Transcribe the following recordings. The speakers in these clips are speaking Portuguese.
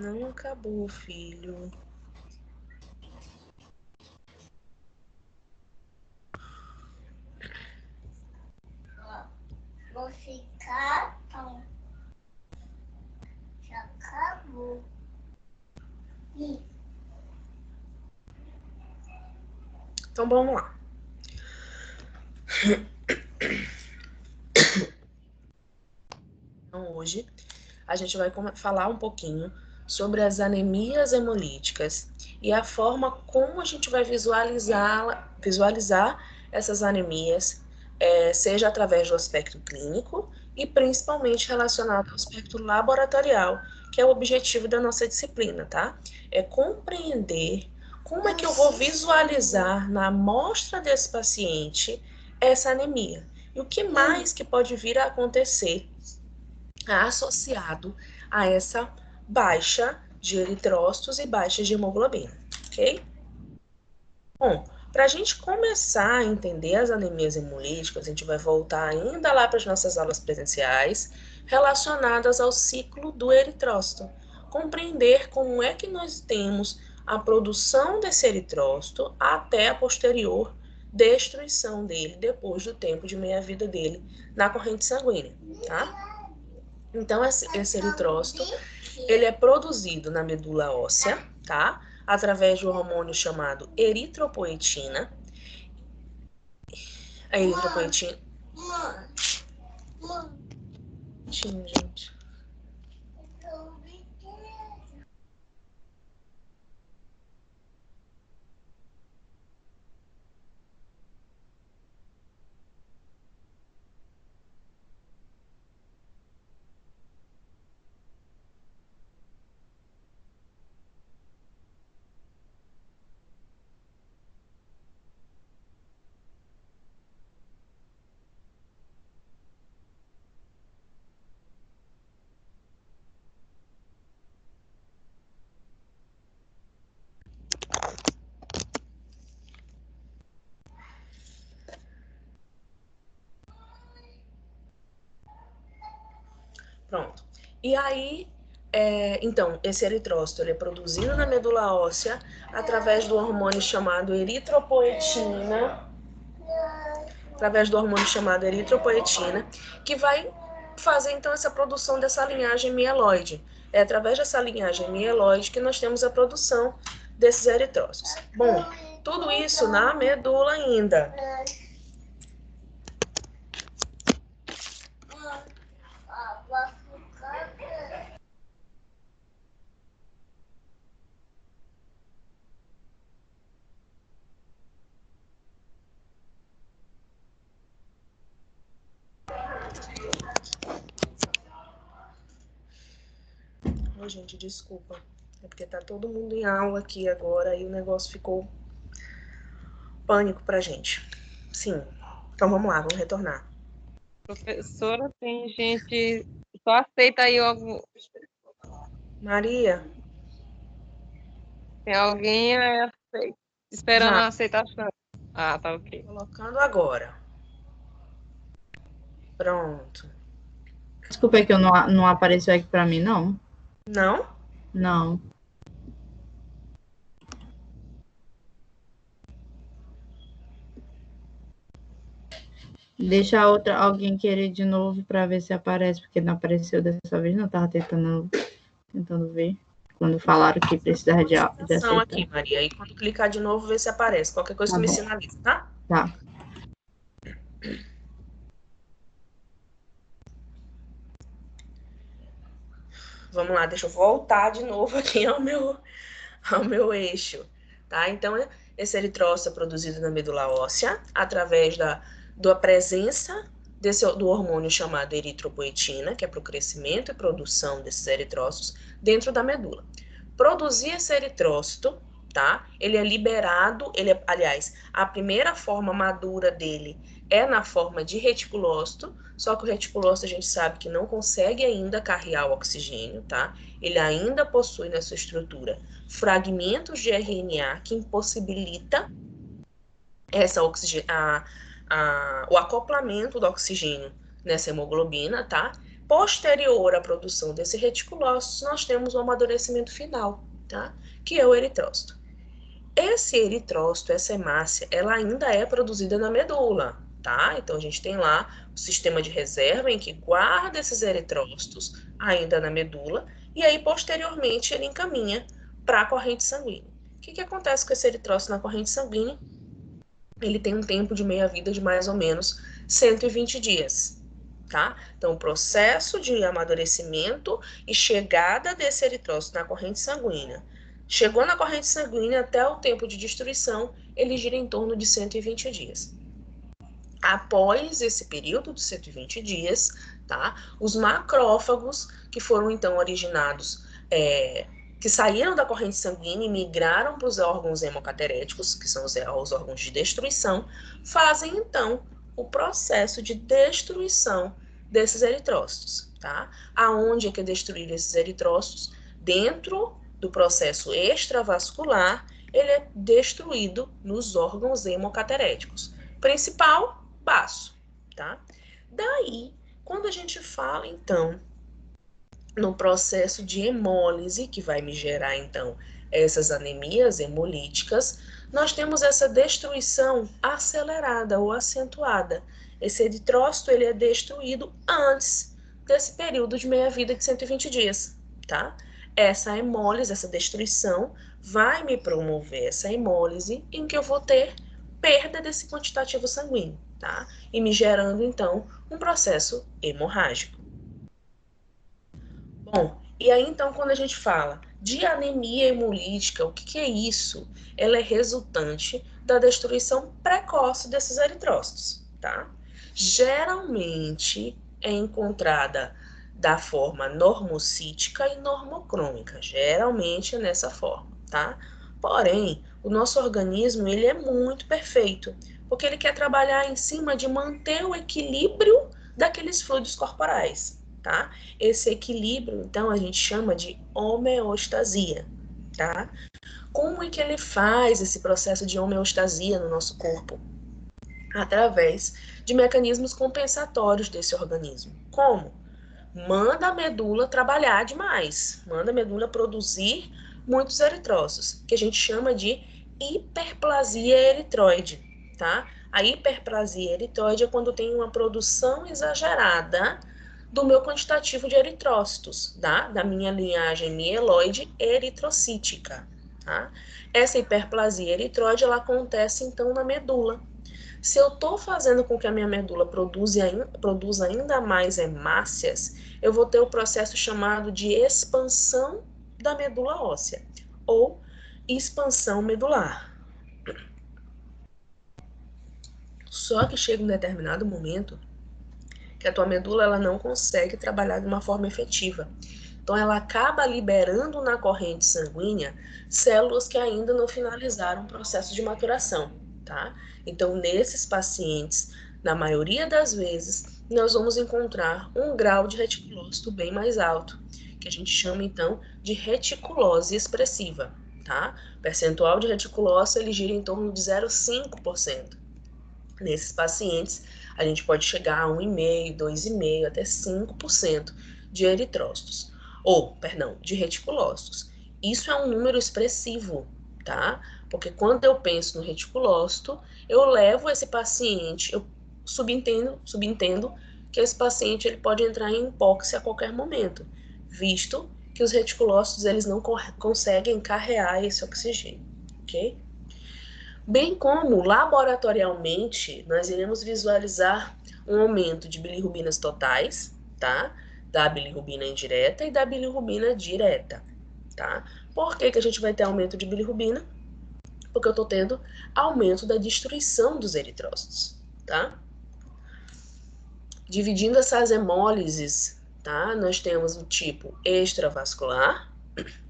Não acabou, filho. Vou ficar. Já acabou. Então, vamos lá. Então, hoje, a gente vai falar um pouquinho sobre as anemias hemolíticas e a forma como a gente vai visualizar essas anemias, seja através do aspecto clínico e principalmente relacionado ao aspecto laboratorial, que é o objetivo da nossa disciplina, tá? É compreender como é que eu vou visualizar na amostra desse paciente essa anemia. E o que mais que pode vir a acontecer associado a essa baixa de eritrócitos e baixa de hemoglobina, ok? Bom, para a gente começar a entender as anemias hemolíticas, a gente vai voltar ainda lá para as nossas aulas presenciais relacionadas ao ciclo do eritrócito. Compreender como é que nós temos a produção desse eritrócito até a posterior destruição dele depois do tempo de meia-vida dele na corrente sanguínea, tá? Então, esse eritrócito, ele é produzido na medula óssea, tá? Através do hormônio chamado eritropoetina. A eritropoetina... Gente. Pronto. E aí, então, esse eritrócito ele é produzido na medula óssea através do hormônio chamado eritropoetina, que vai fazer então essa produção dessa linhagem mieloide. É através dessa linhagem mieloide que nós temos a produção desses eritrócitos. Bom, tudo isso na medula ainda. Oh, gente, desculpa. É porque tá todo mundo em aula aqui agora e o negócio ficou pânico pra gente. Sim. Então vamos lá, vamos retornar. Professora, tem gente... Só aceita aí algum... Maria? Tem alguém esperando Já. a aceitação. Ah, tá ok. Colocando agora. Pronto. Desculpa, é que eu não apareceu aqui pra mim, não. Não? Não. Deixa alguém querer de novo para ver se aparece, porque não apareceu dessa vez, não estava tentando ver. Quando falaram que precisava de aceitar. Aqui, Maria. E quando clicar de novo, vê se aparece. Qualquer coisa Tá que me bom. sinaliza, tá? Tá. Vamos lá, deixa eu voltar de novo aqui ao meu eixo, tá? Então, esse eritrócito é produzido na medula óssea através da presença do hormônio chamado eritropoetina, que é para o crescimento e produção desses eritrócitos dentro da medula. Produzir esse eritrócito, tá? Ele é liberado, aliás, a primeira forma madura dele é na forma de reticulócito, só que o reticulócito a gente sabe que não consegue ainda carrear o oxigênio, tá? Ele ainda possui na sua estrutura fragmentos de RNA que impossibilita o acoplamento do oxigênio nessa hemoglobina, tá? posterior à produção desse reticulócito, nós temos o amadurecimento final, tá? Que é o eritrócito. Esse eritrócito, essa hemácia, ela ainda é produzida na medula, tá? Então, a gente tem lá o sistema de reserva em que guarda esses eritrócitos ainda na medula e aí, posteriormente, ele encaminha para a corrente sanguínea. O que acontece com esse eritrócito na corrente sanguínea? Ele tem um tempo de meia-vida de mais ou menos 120 dias, tá? Então, o processo de amadurecimento e chegada desse eritrócito na corrente sanguínea. Chegou na corrente sanguínea até o tempo de destruição, ele gira em torno de 120 dias. Após esse período de 120 dias, tá? Os macrófagos que foram então originados, que saíram da corrente sanguínea e migraram para os órgãos hemocateréticos, que são os órgãos de destruição, fazem então o processo de destruição desses eritrócitos, tá? Aonde é que é destruir esses eritrócitos? Dentro do processo extravascular, ele é destruído nos órgãos hemocateréticos. Principal, baço, tá? Daí, quando a gente fala, então, no processo de hemólise, que vai me gerar, então, essas anemias hemolíticas, nós temos essa destruição acelerada ou acentuada. Esse eritrócito, ele é destruído antes desse período de meia-vida de 120 dias, tá? Essa hemólise, essa destruição, vai me promover essa hemólise em que eu vou ter perda desse quantitativo sanguíneo, tá? E me gerando, então, um processo hemorrágico. Bom, e aí, então, quando a gente fala de anemia hemolítica, o que é isso? Ela é resultante da destruição precoce desses eritrócitos, tá? Geralmente é encontrada da forma normocítica e normocrônica, geralmente é nessa forma, tá? Porém, o nosso organismo, ele é muito perfeito, porque ele quer trabalhar em cima de manter o equilíbrio daqueles fluidos corporais, tá? Esse equilíbrio, então, a gente chama de homeostasia, tá? Como é que ele faz esse processo de homeostasia no nosso corpo? Através de mecanismos compensatórios desse organismo. Como? Manda a medula trabalhar demais, manda a medula produzir muitos eritrócitos, que a gente chama de hiperplasia eritroide, tá? A hiperplasia eritroide é quando tem uma produção exagerada do meu quantitativo de eritrócitos, tá? Da minha linhagem mieloide eritrocítica, tá? Essa hiperplasia eritroide, ela acontece, então, na medula. Se eu estou fazendo com que a minha medula produza ainda mais hemácias, eu vou ter o processo chamado de expansão da medula óssea, ou expansão medular. Só que chega um determinado momento que a tua medula, ela não consegue trabalhar de uma forma efetiva. Então, ela acaba liberando na corrente sanguínea células que ainda não finalizaram o processo de maturação, tá? Então, nesses pacientes, na maioria das vezes, nós vamos encontrar um grau de reticulócito bem mais alto, que a gente chama, então, de reticulose expressiva, tá? O percentual de reticulócito, ele gira em torno de 0,5%. Nesses pacientes, a gente pode chegar a 1,5%, 2,5%, até 5% de eritrócitos, de reticulócitos. Isso é um número expressivo, tá? Porque quando eu penso no reticulócito, eu levo esse paciente, eu subentendo que esse paciente, ele pode entrar em hipóxia a qualquer momento, visto que os reticulócitos, eles não conseguem carrear esse oxigênio, ok? Bem como, laboratorialmente, nós iremos visualizar um aumento de bilirrubinas totais, tá? Da bilirrubina indireta e da bilirrubina direta, tá? Por que a gente vai ter aumento de bilirrubina? Porque eu tô tendo aumento da destruição dos eritrócitos, tá? Dividindo essas hemólises, tá? Nós temos o tipo extravascular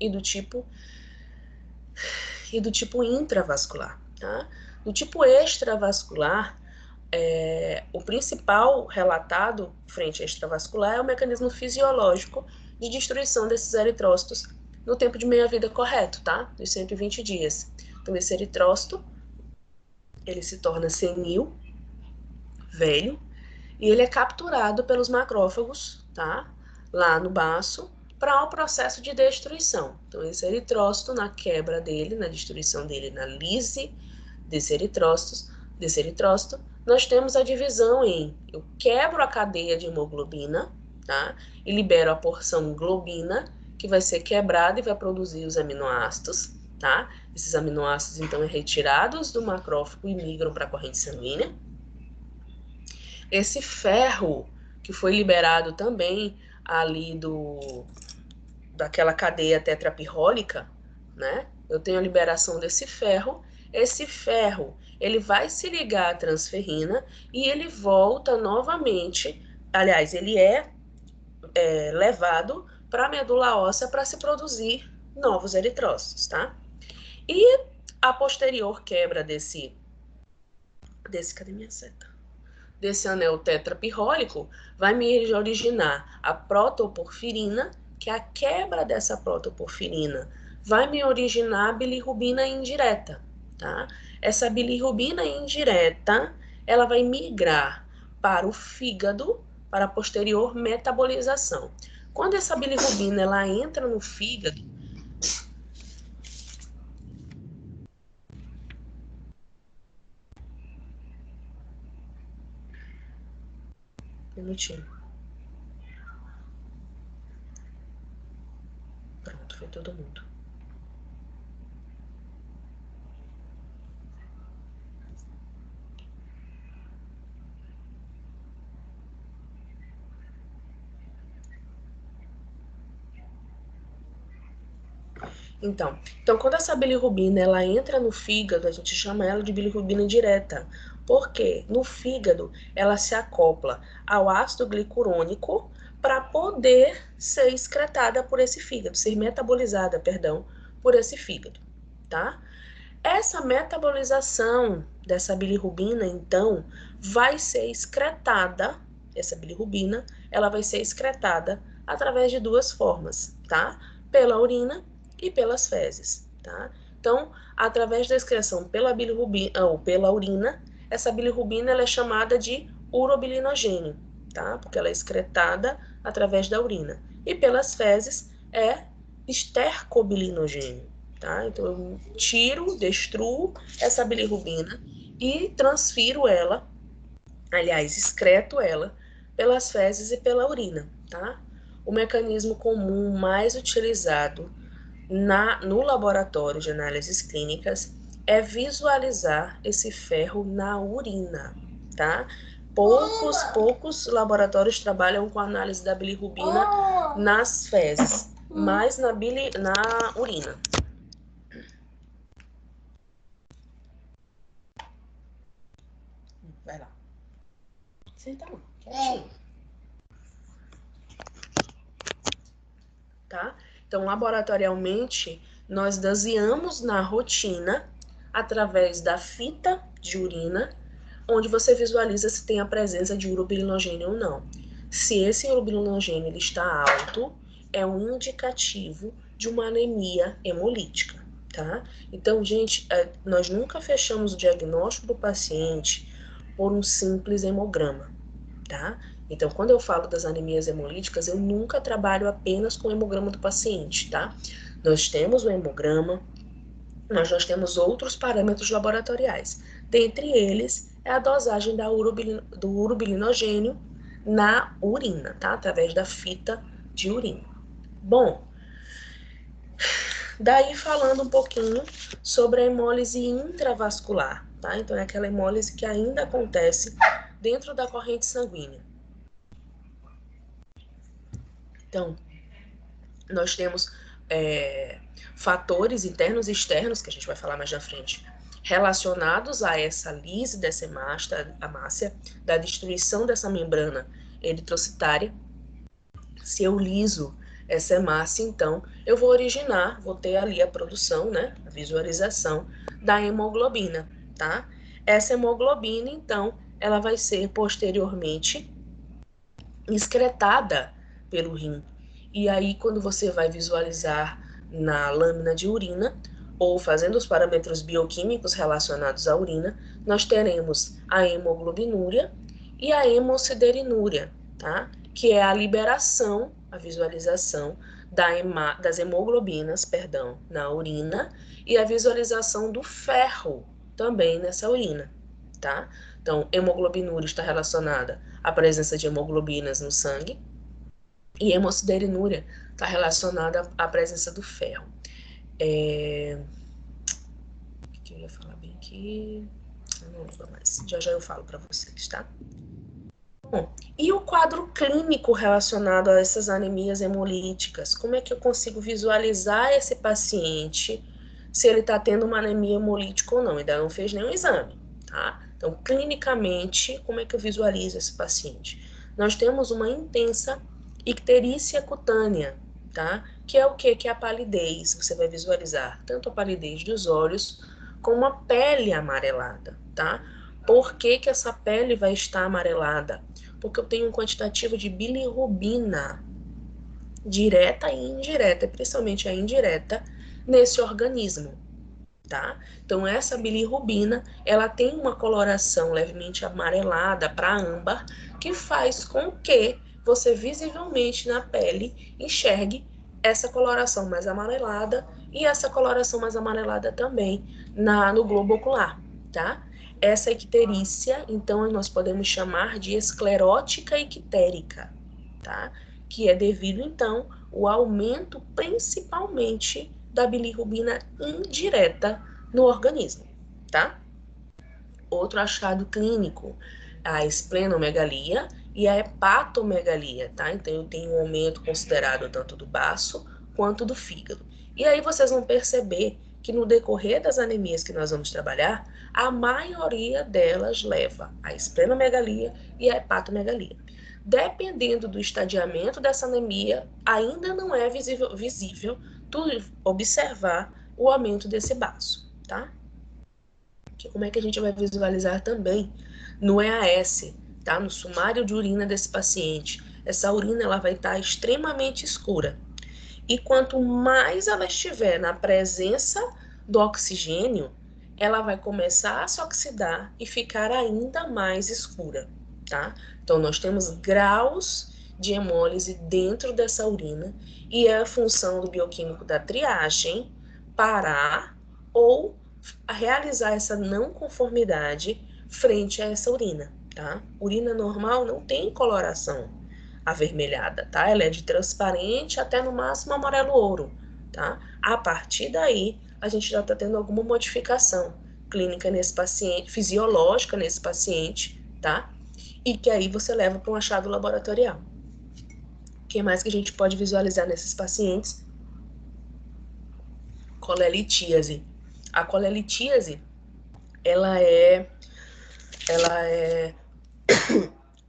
e do tipo intravascular, tá? Do tipo extravascular, o principal relatado frente à extravascular é o mecanismo fisiológico de destruição desses eritrócitos no tempo de meia-vida correto, tá? Dos 120 dias. Então, esse eritrócito, ele se torna senil, velho, e ele é capturado pelos macrófagos, tá? lá no baço para o processo de destruição. Então, esse eritrócito, na quebra dele, na destruição dele, na lise desse eritrócito, nós temos a divisão em eu quebro a cadeia de hemoglobina, tá? E libero a porção globina, que vai ser quebrada e vai produzir os aminoácidos, tá? Esses aminoácidos, então, é retirados do macrófago e migram para a corrente sanguínea. Esse ferro, que foi liberado também ali daquela cadeia tetrapirrólica, né? Eu tenho a liberação desse ferro. Esse ferro, ele vai se ligar à transferrina e ele volta novamente. Aliás, ele é levado para a medula óssea para se produzir novos eritrócitos, tá? E a posterior quebra desse cadê minha seta? Desse anel tetrapirrólico vai me originar a protoporfirina, que é a quebra dessa protoporfirina vai me originar a bilirrubina indireta, tá? Essa bilirrubina indireta, ela vai migrar para o fígado para a posterior metabolização. Quando essa bilirrubina ela entra no fígado, minutinho. Pronto, foi todo mundo. Então, quando essa bilirrubina ela entra no fígado, a gente chama ela de bilirrubina indireta. Porque no fígado ela se acopla ao ácido glicurônico para poder ser excretada por esse fígado, ser metabolizada, perdão, por esse fígado, tá? Essa metabolização dessa bilirrubina, então, vai ser excretada, essa bilirrubina, ela vai ser excretada através de duas formas, tá? Pela urina e pelas fezes, tá? Então, através da excreção pela bilirrubina ou pela urina, essa bilirrubina ela é chamada de urobilinogênio, tá? Porque ela é excretada através da urina. E pelas fezes é estercobilinogênio, tá? Então, eu tiro, destruo essa bilirrubina e transfiro ela, aliás, excreto ela pelas fezes e pela urina, tá? O mecanismo comum mais utilizado no laboratório de análises clínicas é visualizar esse ferro na urina, tá? Poucos laboratórios trabalham com a análise da bilirrubina nas fezes, mas na urina. Vai lá. Senta lá, quietinho. Tá? Então, laboratorialmente, nós doseamos na rotina através da fita de urina, onde você visualiza se tem a presença de urobilinogênio ou não. Se esse urobilinogênio ele está alto, é um indicativo de uma anemia hemolítica, tá? Então, gente, nós nunca fechamos o diagnóstico do paciente por um simples hemograma, tá? Então, quando eu falo das anemias hemolíticas, eu nunca trabalho apenas com o hemograma do paciente, tá? Nós temos o hemograma, mas nós temos outros parâmetros laboratoriais. Dentre eles, é a dosagem do urobilinogênio na urina, tá? Através da fita de urina. Bom, daí falando um pouquinho sobre a hemólise intravascular, tá? Então, é aquela hemólise que ainda acontece dentro da corrente sanguínea. Então, nós temos fatores internos e externos, que a gente vai falar mais na frente, relacionados a essa lise dessa hemácia, da destruição dessa membrana eritrocitária. Se eu liso essa hemácia, então, eu vou ter ali a produção, né, a visualização da hemoglobina, tá? Essa hemoglobina, então, ela vai ser posteriormente excretada pelo rim. E aí, quando você vai visualizar na lâmina de urina, ou fazendo os parâmetros bioquímicos relacionados à urina, nós teremos a hemoglobinúria e a hemossiderinúria, tá? Que é a liberação a visualização das hemoglobinas, na urina, e a visualização do ferro também nessa urina, tá? Então, hemoglobinúria está relacionada à presença de hemoglobinas no sangue, e hemosiderinúria está relacionada à presença do ferro. O que eu ia falar bem aqui? Eu não lembro mais. Já eu falo para vocês, tá? Bom, e o quadro clínico relacionado a essas anemias hemolíticas? Como é que eu consigo visualizar esse paciente, se ele está tendo uma anemia hemolítica ou não? Ainda não fez nenhum exame, tá? Então, clinicamente, como é que eu visualizo esse paciente? Nós temos uma intensa icterícia cutânea, tá? Que é o quê? Que é a palidez. Você vai visualizar tanto a palidez dos olhos como a pele amarelada, tá? Por que que essa pele vai estar amarelada? Porque eu tenho um quantitativo de bilirrubina, direta e indireta, principalmente a indireta, nesse organismo, tá? Então, essa bilirrubina, ela tem uma coloração levemente amarelada para âmbar, que faz com que você visivelmente na pele enxergue essa coloração mais amarelada e essa coloração mais amarelada também no globo ocular, tá? Essa icterícia, então, nós podemos chamar de esclerótica ictérica, tá? Que é devido, então, ao aumento, principalmente, da bilirrubina indireta no organismo, tá? Outro achado clínico, a esplenomegalia e a hepatomegalia, tá? Então, eu tenho um aumento considerado tanto do baço quanto do fígado. E aí vocês vão perceber que no decorrer das anemias que nós vamos trabalhar, a maioria delas leva a esplenomegalia e a hepatomegalia. Dependendo do estadiamento dessa anemia, ainda não é visível tu observar o aumento desse baço, tá? Como é que a gente vai visualizar também no EAS, tá? No sumário de urina desse paciente. Essa urina ela vai estar extremamente escura. E quanto mais ela estiver na presença do oxigênio, ela vai começar a se oxidar e ficar ainda mais escura, tá? Então, nós temos graus de hemólise dentro dessa urina e é a função do bioquímico da triagem parar ou realizar essa não conformidade frente a essa urina, tá? Urina normal não tem coloração avermelhada, tá? Ela é de transparente até no máximo amarelo ouro, tá? A partir daí, a gente já tá tendo alguma modificação clínica nesse paciente, fisiológica nesse paciente, tá? E que aí você leva para um achado laboratorial. O que mais que a gente pode visualizar nesses pacientes? Colelitíase. A colelitíase, ela é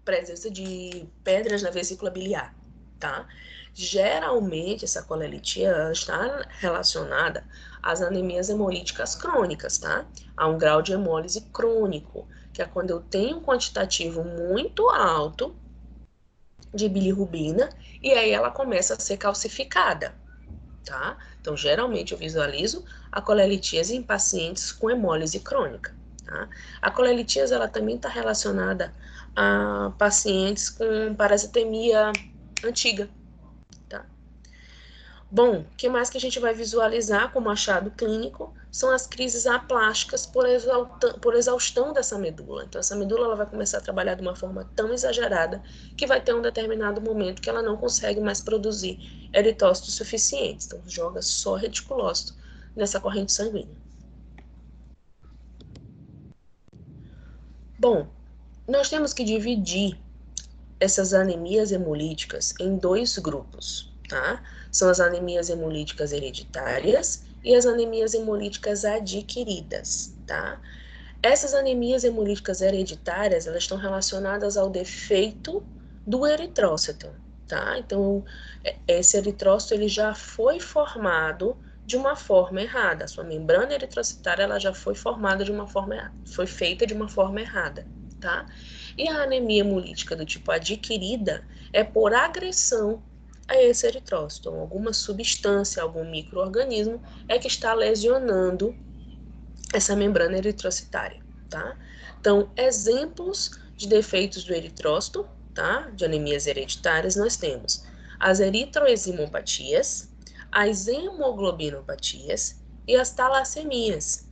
presença de pedras na vesícula biliar, tá? Geralmente, essa colelitia está relacionada às anemias hemolíticas crônicas, tá? A um grau de hemólise crônico, que é quando eu tenho um quantitativo muito alto de bilirrubina e aí ela começa a ser calcificada, tá? Então, geralmente eu visualizo a colelitíase em pacientes com hemólise crônica, tá? A colelitíase, ela também está relacionada a pacientes com parasitemia antiga, tá? Bom, o que mais que a gente vai visualizar como achado clínico são as crises aplásticas por exaustão dessa medula. Então, essa medula ela vai começar a trabalhar de uma forma tão exagerada que vai ter um determinado momento que ela não consegue mais produzir eritócitos suficientes. Então, joga só reticulócito nessa corrente sanguínea. Bom, nós temos que dividir essas anemias hemolíticas em dois grupos, tá? São as anemias hemolíticas hereditárias e as anemias hemolíticas adquiridas, tá? Essas anemias hemolíticas hereditárias, elas estão relacionadas ao defeito do eritrócito, tá? Então, esse eritrócito, ele já foi formado de uma forma errada. A sua membrana eritrocitária, ela já foi formada de uma forma errada, foi feita de uma forma errada, tá? E a anemia hemolítica do tipo adquirida é por agressão a esse eritrócito. Então, alguma substância, algum micro-organismo é que está lesionando essa membrana eritrocitária, tá? Então, exemplos de defeitos do eritrócito, tá? De anemias hereditárias, nós temos as eritroeximopatias, as hemoglobinopatias e as talassemias,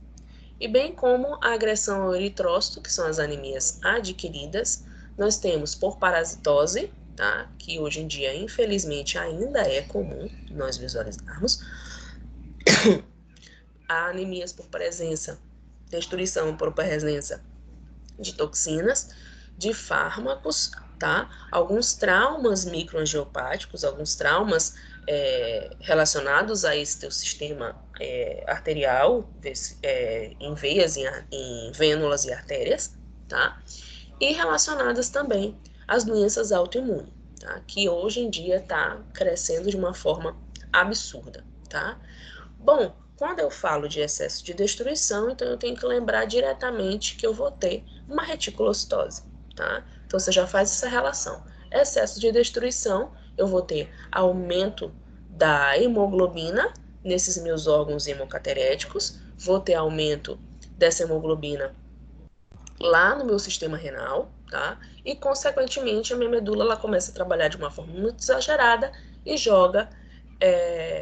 e bem como a agressão ao eritrócito, que são as anemias adquiridas. Nós temos por parasitose, tá? Que hoje em dia, infelizmente, ainda é comum nós visualizarmos. Há anemias por presença, destruição por presença de toxinas, de fármacos, tá? Alguns traumas microangiopáticos, alguns traumas relacionados a esse teu sistema arterial, em veias, em vênulas e artérias, tá? E relacionadas também às doenças autoimunes, tá? Que hoje em dia está crescendo de uma forma absurda, tá? Bom, quando eu falo de excesso de destruição, então eu tenho que lembrar diretamente que eu vou ter uma reticulocitose, tá? Então você já faz essa relação. Excesso de destruição, eu vou ter aumento da hemoglobina nesses meus órgãos hemocateréticos, vou ter aumento dessa hemoglobina lá no meu sistema renal, tá? E, consequentemente, a minha medula ela começa a trabalhar de uma forma muito exagerada e joga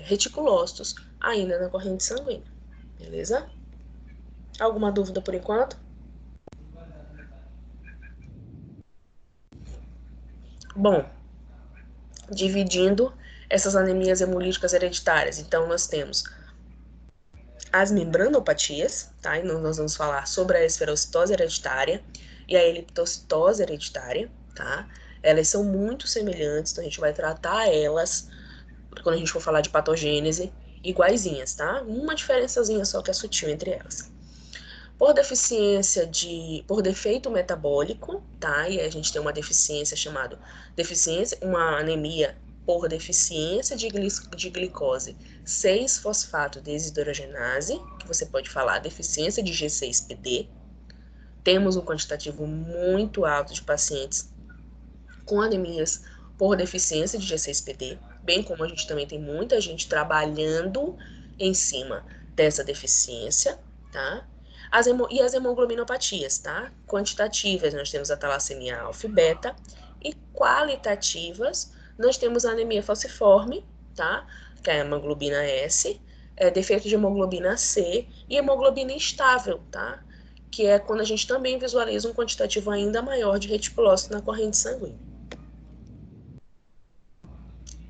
reticulócitos ainda na corrente sanguínea, beleza? Alguma dúvida por enquanto? Bom, dividindo essas anemias hemolíticas hereditárias, então nós temos as membranopatias, tá? E nós vamos falar sobre a esferocitose hereditária e a eliptocitose hereditária, tá? Elas são muito semelhantes, então a gente vai tratar elas quando a gente for falar de patogênese, iguaizinhas, tá? Uma diferençazinha só que é sutil entre elas. Por defeito metabólico, tá? E a gente tem uma deficiência chamada uma anemia por deficiência de glicose 6-fosfato-desidrogenase, que você pode falar deficiência de G6PD. Temos um quantitativo muito alto de pacientes com anemias por deficiência de G6PD, bem como a gente também tem muita gente trabalhando em cima dessa deficiência, tá? E as hemoglobinopatias, tá? Quantitativas, nós temos a talassemia alfa e beta, e qualitativas, nós temos a anemia falciforme, tá? Que é a hemoglobina S, defeito de hemoglobina C e hemoglobina instável, tá? Que é quando a gente também visualiza um quantitativo ainda maior de reticulócito na corrente sanguínea.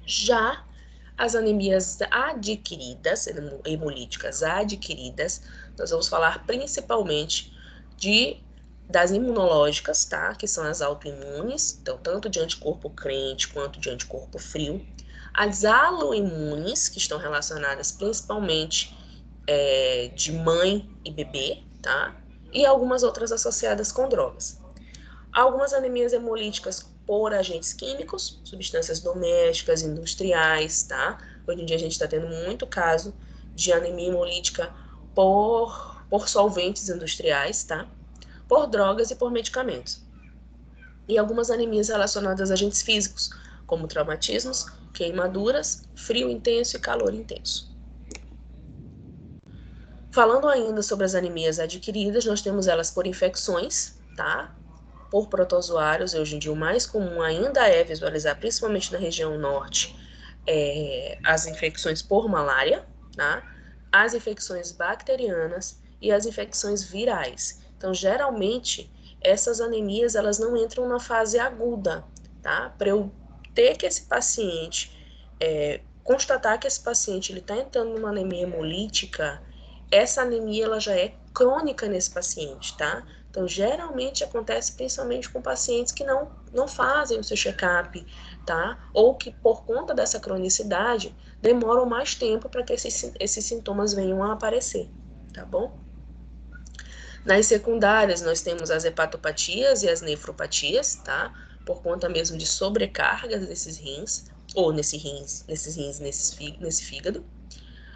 Já as anemias adquiridas, hemolíticas adquiridas, nós vamos falar principalmente das imunológicas, tá? Que são as autoimunes, então tanto de anticorpo crente quanto de anticorpo frio. As aloimunes, que estão relacionadas principalmente de mãe e bebê, tá? E algumas outras associadas com drogas. Algumas anemias hemolíticas por agentes químicos, substâncias domésticas, industriais, tá? Hoje em dia a gente está tendo muito caso de anemia hemolítica por solventes industriais, tá? Por drogas e por medicamentos. E algumas anemias relacionadas a agentes físicos, como traumatismos, queimaduras, frio intenso e calor intenso. Falando ainda sobre as anemias adquiridas, nós temos elas por infecções, tá? Por protozoários, hoje em dia o mais comum ainda é visualizar, principalmente na região norte, as infecções por malária, tá? As infecções bacterianas e as infecções virais. Então, geralmente, essas anemias, elas não entram na fase aguda, tá? Para eu ter que esse paciente, constatar que esse paciente está entrando numa anemia hemolítica, essa anemia ela já é crônica nesse paciente, tá? Então, geralmente acontece principalmente com pacientes que não fazem o seu check-up, tá? Ou que, por conta dessa cronicidade, demoram mais tempo para que esses sintomas venham a aparecer, tá bom? Nas secundárias, nós temos as hepatopatias e as nefropatias, tá? Por conta mesmo de sobrecargas desses rins, ou nesse fígado.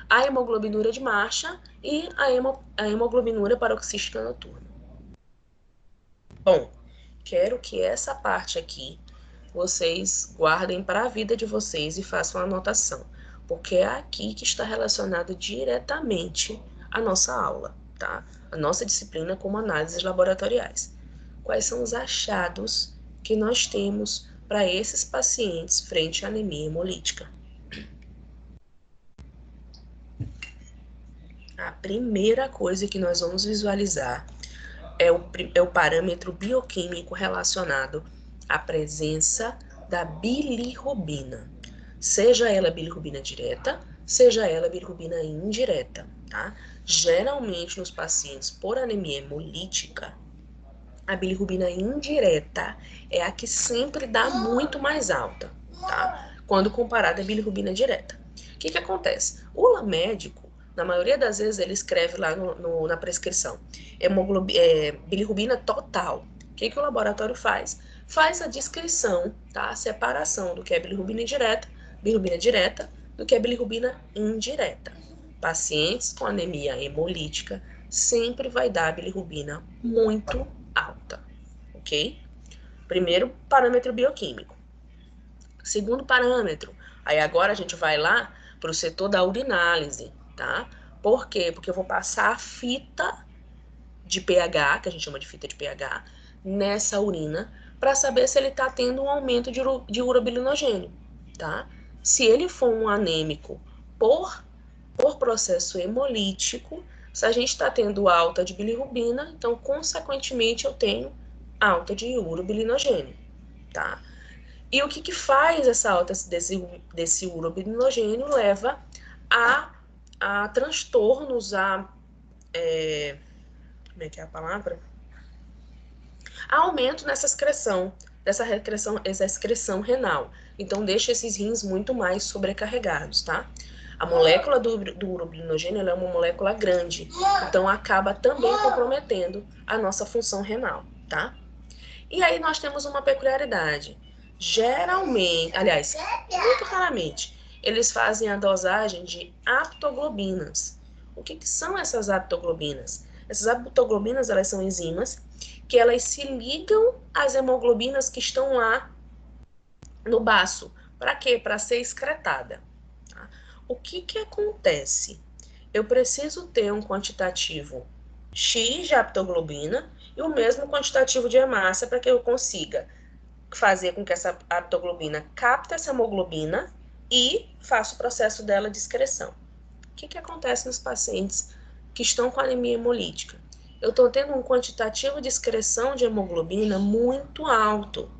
A hemoglobinura de marcha e a hemoglobinura paroxística noturna. Bom, quero que essa parte aqui vocês guardem para a vida de vocês e façam a anotação, porque é aqui que está relacionado diretamente à nossa aula, tá? A nossa disciplina como análises laboratoriais. Quais são os achados que nós temos para esses pacientes frente à anemia hemolítica? A primeira coisa que nós vamos visualizar é o parâmetro bioquímico relacionado à presença da bilirrubina. Seja ela bilirrubina direta, seja ela bilirrubina indireta, tá? Geralmente, nos pacientes por anemia hemolítica, a bilirrubina indireta é a que sempre dá muito mais alta, tá? Quando comparada à bilirrubina direta. O que acontece? O médico, na maioria das vezes, ele escreve lá na prescrição bilirrubina total. O que o laboratório faz? Faz a descrição, tá? A separação do que é bilirrubina direta, do que é bilirrubina indireta. Pacientes com anemia hemolítica sempre vai dar bilirrubina muito alta, ok? Primeiro parâmetro bioquímico. Segundo parâmetro, aí agora a gente vai lá para o setor da urinálise, tá? Por quê? Porque eu vou passar a fita de pH, que a gente chama de fita de pH, nessa urina, para saber se ele está tendo um aumento de urobilinogênio, tá? Se ele for um anêmico por processo hemolítico, se a gente está tendo alta de bilirrubina, então, consequentemente, eu tenho alta de urobilinogênio, tá? E o que faz essa alta desse urobilinogênio leva a transtornos, como é que é a palavra? Aumento nessa excreção, essa excreção renal. Então, deixa esses rins muito mais sobrecarregados, tá? A molécula do urobilinogênio ela é uma molécula grande, então acaba também comprometendo a nossa função renal, tá? E aí nós temos uma peculiaridade. Geralmente, aliás, muito raramente, eles fazem a dosagem de aptoglobinas. O que são essas aptoglobinas? Essas aptoglobinas, elas são enzimas que elas se ligam às hemoglobinas que estão lá no baço. Para quê? Para ser excretada. Tá? O que acontece? Eu preciso ter um quantitativo X de aptoglobina e o mesmo quantitativo de hemácia para que eu consiga fazer com que essa aptoglobina capte essa hemoglobina e faça o processo dela de excreção. O que acontece nos pacientes que estão com anemia hemolítica? Eu estou tendo um quantitativo de excreção de hemoglobina muito alto,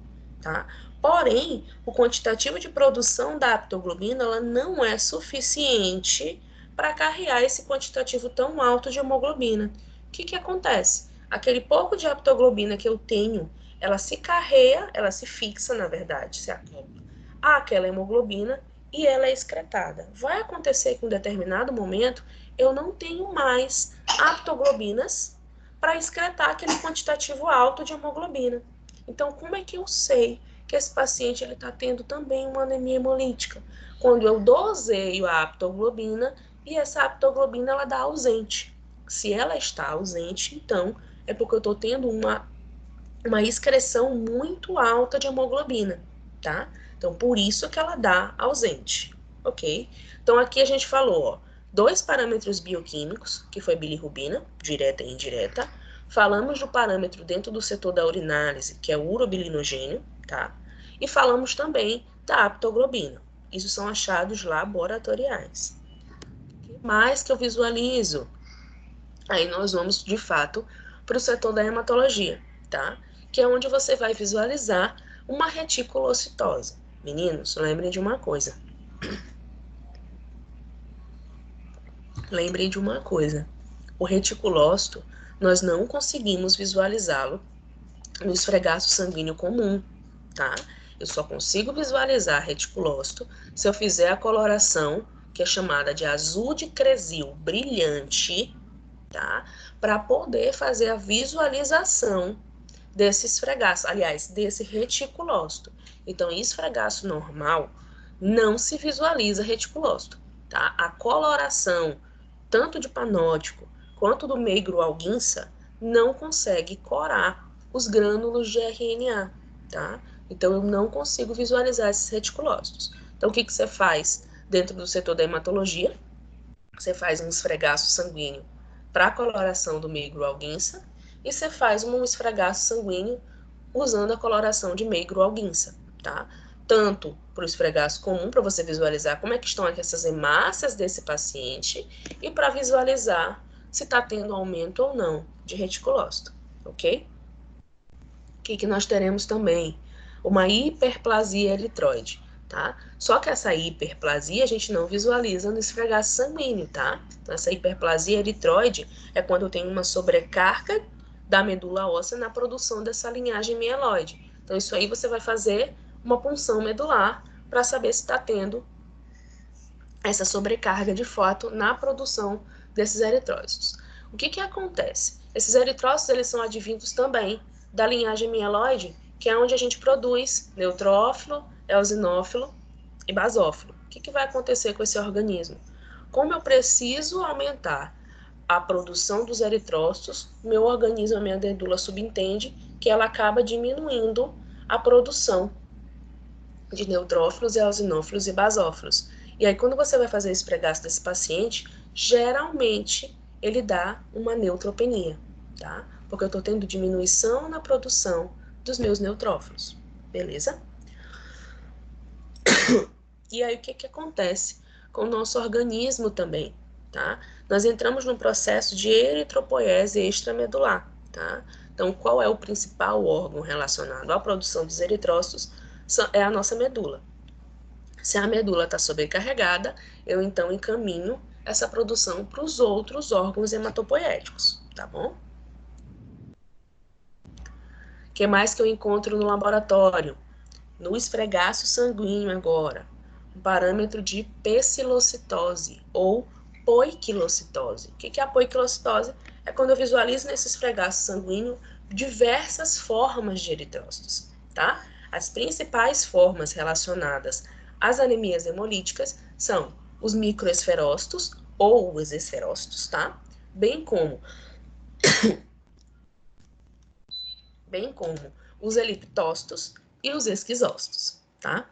tá? Porém, o quantitativo de produção da aptoglobina ela não é suficiente para carregar esse quantitativo tão alto de hemoglobina. O que acontece? Aquele pouco de aptoglobina que eu tenho, ela se carrega, ela se fixa, na verdade, se acopla àquela hemoglobina e ela é excretada. Vai acontecer que em um determinado momento eu não tenho mais aptoglobinas para excretar aquele quantitativo alto de hemoglobina. Então, como é que eu sei que esse paciente está tendo também uma anemia hemolítica? Quando eu doseio a aptoglobina e essa aptoglobina ela dá ausente. Se ela está ausente, então é porque eu estou tendo uma excreção muito alta de hemoglobina, tá? Então, por isso que ela dá ausente, ok? Então, aqui a gente falou, ó, 2 parâmetros bioquímicos, que foi bilirrubina, direta e indireta. Falamos do parâmetro dentro do setor da urinálise, que é o urobilinogênio, tá? E falamos também da aptoglobina. Isso são achados laboratoriais. O que mais que eu visualizo? Aí nós vamos, de fato, para o setor da hematologia, tá? Que é onde você vai visualizar uma reticulocitose. Meninos, lembrem de uma coisa. Lembrem de uma coisa. O reticulócito, nós não conseguimos visualizá-lo no esfregaço sanguíneo comum, tá? Eu só consigo visualizar reticulócito se eu fizer a coloração, que é chamada de azul de cresil brilhante, tá? Para poder fazer a visualização desse esfregaço, aliás, desse reticulócito. Então, em esfregaço normal, não se visualiza reticulócito, tá? A coloração, tanto de panótico quanto do meigro-Alguinça, não consegue corar os grânulos de RNA, tá? Então, eu não consigo visualizar esses reticulócitos. Então, o que você faz dentro do setor da hematologia? Você faz um esfregaço sanguíneo para a coloração do meigro-Alguinça e você faz um esfregaço sanguíneo usando a coloração de meigro-Alguinça, tá? Tanto para o esfregaço comum, para você visualizar como é que estão aqui essas hemácias desse paciente, e para visualizar se está tendo aumento ou não de reticulócito, ok? O que nós teremos também? Uma hiperplasia eritroide, tá? Só que essa hiperplasia a gente não visualiza no esfregaço sanguíneo, tá? Então, essa hiperplasia eritroide é quando eu tenho uma sobrecarga da medula óssea na produção dessa linhagem mieloide. Então, isso aí você vai fazer uma punção medular para saber se está tendo essa sobrecarga de fato na produção desses eritrócitos. O que acontece? Esses eritrócitos, eles são advindos também da linhagem mieloide, que é onde a gente produz neutrófilo, eosinófilo e basófilo. O que vai acontecer com esse organismo? Como eu preciso aumentar a produção dos eritrócitos, meu organismo, a minha medula subentende que ela acaba diminuindo a produção de neutrófilos, eosinófilos e basófilos. E aí, quando você vai fazer esse esfregaço desse paciente, geralmente ele dá uma neutropenia, tá? Porque eu estou tendo diminuição na produção dos meus neutrófilos, beleza? E aí, o que acontece com o nosso organismo também, tá? Nós entramos num processo de eritropoiese extramedular, tá? Então, qual é o principal órgão relacionado à produção dos eritrócitos? É a nossa medula. Se a medula está sobrecarregada, eu então encaminho essa produção para os outros órgãos hematopoéticos, tá bom? O que mais que eu encontro no laboratório? No esfregaço sanguíneo agora, um parâmetro de pecilocitose ou poiquilocitose. O que é a poiquilocitose? É quando eu visualizo nesse esfregaço sanguíneo diversas formas de eritrócitos, tá? As principais formas relacionadas às anemias hemolíticas são os microesferócitos ou os esferócitos, tá? Bem como os eliptócitos e os esquizócitos, tá?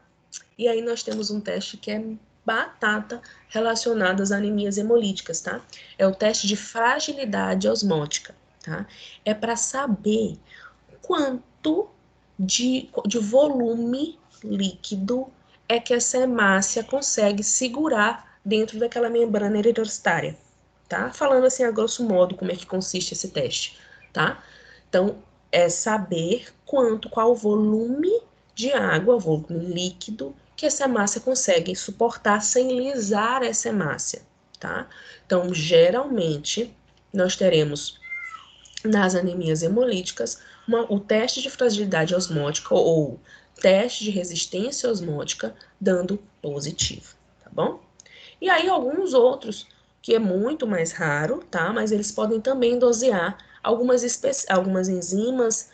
E aí nós temos um teste que é batata relacionado às anemias hemolíticas, tá? É o teste de fragilidade osmótica, tá? É para saber quanto de volume líquido é que essa hemácia consegue segurar dentro daquela membrana eritrocitária, tá? Falando assim a grosso modo como é que consiste esse teste, tá? Então, é saber qual o volume de água, volume líquido, que essa hemácia consegue suportar sem lisar essa hemácia, tá? Então, geralmente, nós teremos nas anemias hemolíticas o teste de fragilidade osmótica ou teste de resistência osmótica dando positivo, tá bom? E aí alguns outros, que é muito mais raro, tá? Mas eles podem também dosear algumas enzimas,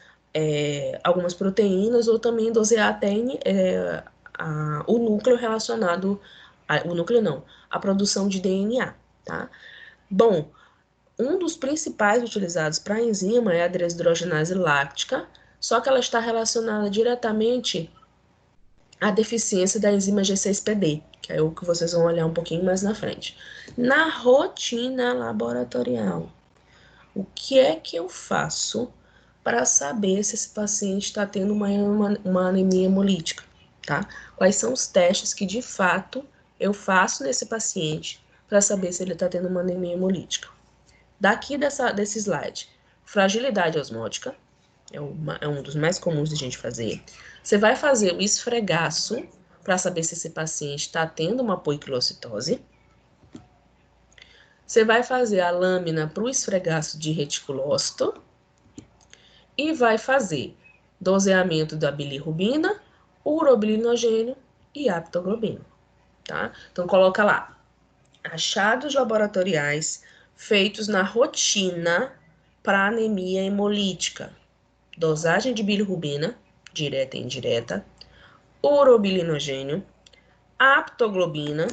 algumas proteínas, ou também dosear até o núcleo relacionado, o núcleo não, a produção de DNA, tá? Bom, um dos principais utilizados para a enzima é a desidrogenase láctica, só que ela está relacionada diretamente à deficiência da enzima G6PD, que é o que vocês vão olhar um pouquinho mais na frente. Na rotina laboratorial, o que é que eu faço para saber se esse paciente está tendo uma anemia hemolítica, tá? Quais são os testes que, de fato, eu faço nesse paciente para saber se ele está tendo uma anemia hemolítica? Daqui desse slide, fragilidade osmótica, é um dos mais comuns de a gente fazer. Você vai fazer o esfregaço para saber se esse paciente está tendo uma poiquilocitose. Você vai fazer a lâmina para o esfregaço de reticulócito e vai fazer doseamento da bilirrubina, urobilinogênio e aptoglobina, tá? Então, coloca lá, achados laboratoriais feitos na rotina para anemia hemolítica. Dosagem de bilirrubina, direta e indireta, urobilinogênio, aptoglobina,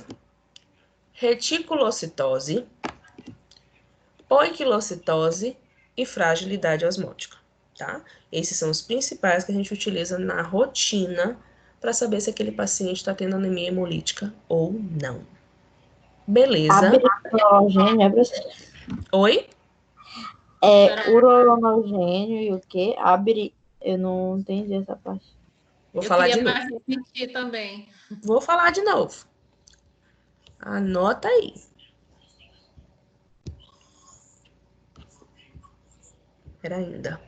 reticulocitose, poiquilocitose e fragilidade osmótica, tá? Esses são os principais que a gente utiliza na rotina para saber se aquele paciente está tendo anemia hemolítica ou não. Beleza? Uronogênio, é professor? Oi? É uronogênio e o quê? Eu não entendi essa parte. Vou Eu falar de queria novo. mais repetir também. Vou falar de novo. Anota aí. Espera ainda.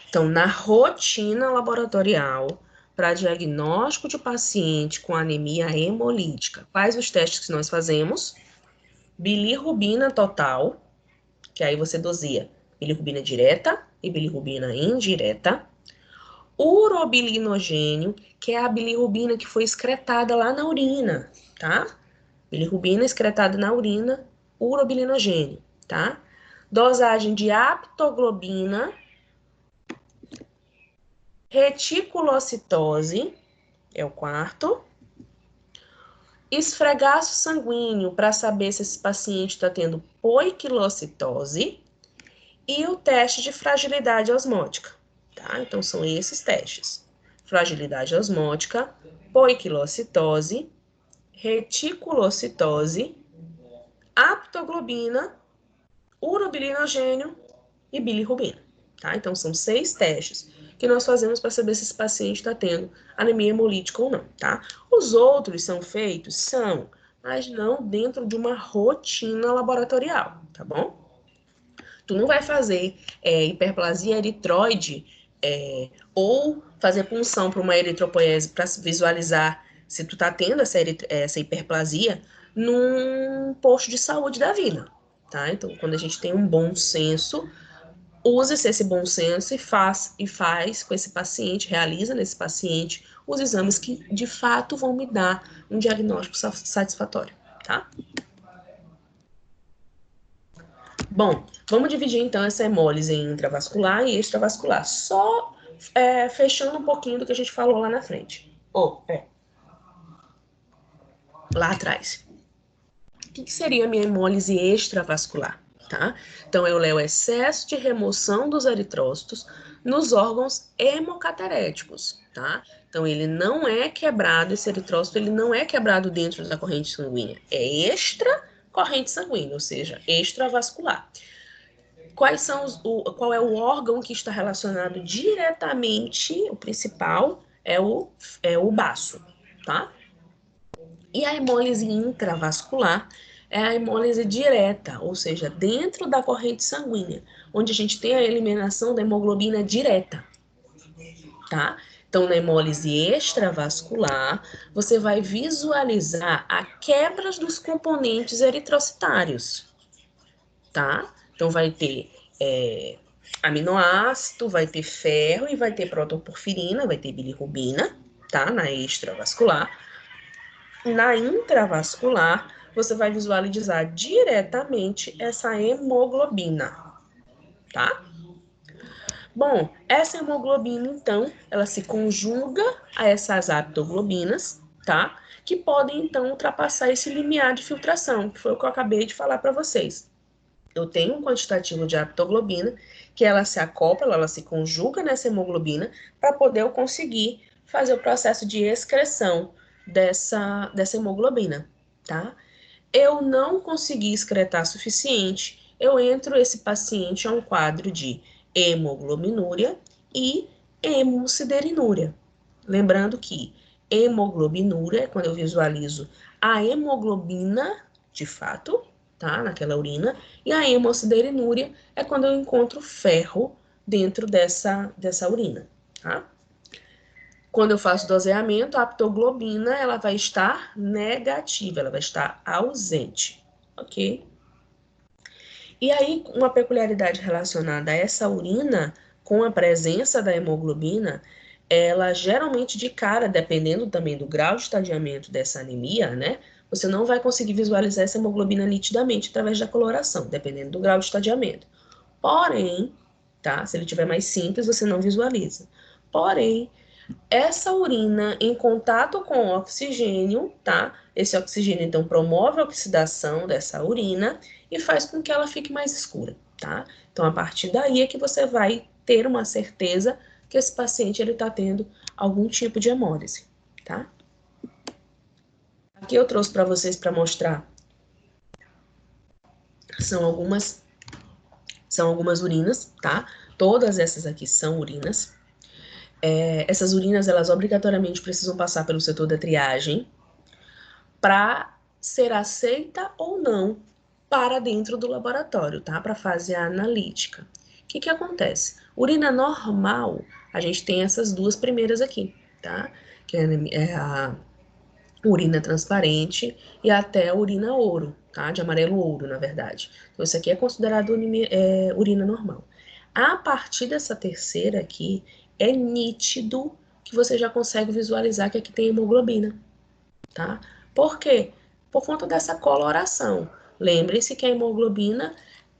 Então, na rotina laboratorial, para diagnóstico de paciente com anemia hemolítica, quais os testes que nós fazemos? Bilirrubina total, que aí você doseia bilirrubina direta e bilirrubina indireta. Urobilinogênio, que é a bilirrubina que foi excretada lá na urina, tá? Bilirrubina excretada na urina, urobilinogênio, tá? Dosagem de aptoglobina, reticulocitose, é o quarto. Esfregaço sanguíneo para saber se esse paciente está tendo poiquilocitose. E o teste de fragilidade osmótica, tá? Então, são esses testes. Fragilidade osmótica, poiquilocitose, reticulocitose, aptoglobina, urobilinogênio e bilirrubina, tá? Então, são 6 testes que nós fazemos para saber se esse paciente está tendo anemia hemolítica ou não, tá? Os outros são feitos? São, mas não dentro de uma rotina laboratorial, tá bom? Tu não vai fazer hiperplasia eritroide ou fazer punção para uma eritropoiese para visualizar se tu tá tendo essa hiperplasia num posto de saúde da vila, tá? Então, quando a gente tem um bom senso, use-se esse bom senso e faz com esse paciente, realiza nesse paciente os exames que de fato vão me dar um diagnóstico satisfatório, tá? Bom, vamos dividir então essa hemólise em intravascular e extravascular, só fechando um pouquinho do que a gente falou lá na frente. Lá atrás. O que seria a minha hemólise extravascular? Tá? Então, eu leio o excesso de remoção dos eritrócitos nos órgãos hemocateréticos, tá? Então, ele não é quebrado, esse eritrócito, ele não é quebrado dentro da corrente sanguínea, é extra corrente sanguínea, ou seja, extravascular. Qual é o órgão que está relacionado diretamente, o principal é o baço, tá? E a hemólise intravascular é a hemólise direta, ou seja, dentro da corrente sanguínea, onde a gente tem a eliminação da hemoglobina direta, tá? Então, na hemólise extravascular, você vai visualizar a quebra dos componentes eritrocitários, tá? Então, vai ter aminoácido, vai ter ferro e vai ter protoporfirina, vai ter bilirrubina, tá? Na extravascular. Na intravascular, você vai visualizar diretamente essa hemoglobina, tá? Bom, essa hemoglobina, então, ela se conjuga a essas aptoglobinas, tá? Que podem, então, ultrapassar esse limiar de filtração, que foi o que eu acabei de falar para vocês. Eu tenho um quantitativo de aptoglobina, que ela se acopla, ela se conjuga nessa hemoglobina, para poder eu conseguir fazer o processo de excreção dessa hemoglobina, tá? Eu não consegui excretar suficiente, eu entro esse paciente a um quadro de hemoglobinúria e hemosiderinúria. Lembrando que hemoglobinúria é quando eu visualizo a hemoglobina, de fato, tá, naquela urina, e a hemosiderinúria é quando eu encontro ferro dentro dessa urina, tá? Quando eu faço doseamento, a aptoglobina, ela vai estar negativa, ela vai estar ausente, ok? E aí, uma peculiaridade relacionada a essa urina, com a presença da hemoglobina, ela geralmente de cara, dependendo também do grau de estadiamento dessa anemia, né? Você não vai conseguir visualizar essa hemoglobina nitidamente através da coloração, dependendo do grau de estadiamento. Porém, tá? Se ele tiver mais simples, você não visualiza. Porém, essa urina em contato com o oxigênio, tá? Esse oxigênio, então, promove a oxidação dessa urina e faz com que ela fique mais escura, tá? Então, a partir daí é que você vai ter uma certeza que esse paciente, ele tá tendo algum tipo de hemólise, tá? Aqui eu trouxe para vocês para mostrar. São algumas urinas, tá? Todas essas aqui são urinas. essas urinas, elas obrigatoriamente precisam passar pelo setor da triagem para ser aceita ou não para dentro do laboratório, tá? Para a fase analítica. O que acontece? Urina normal, a gente tem essas duas primeiras aqui, tá? Que é a urina transparente e até a urina ouro, tá? De amarelo ouro, na verdade. Então, isso aqui é considerado urina normal. A partir dessa terceira aqui, é nítido que você já consegue visualizar que aqui tem hemoglobina, tá? Por quê? Por conta dessa coloração. Lembre-se que a hemoglobina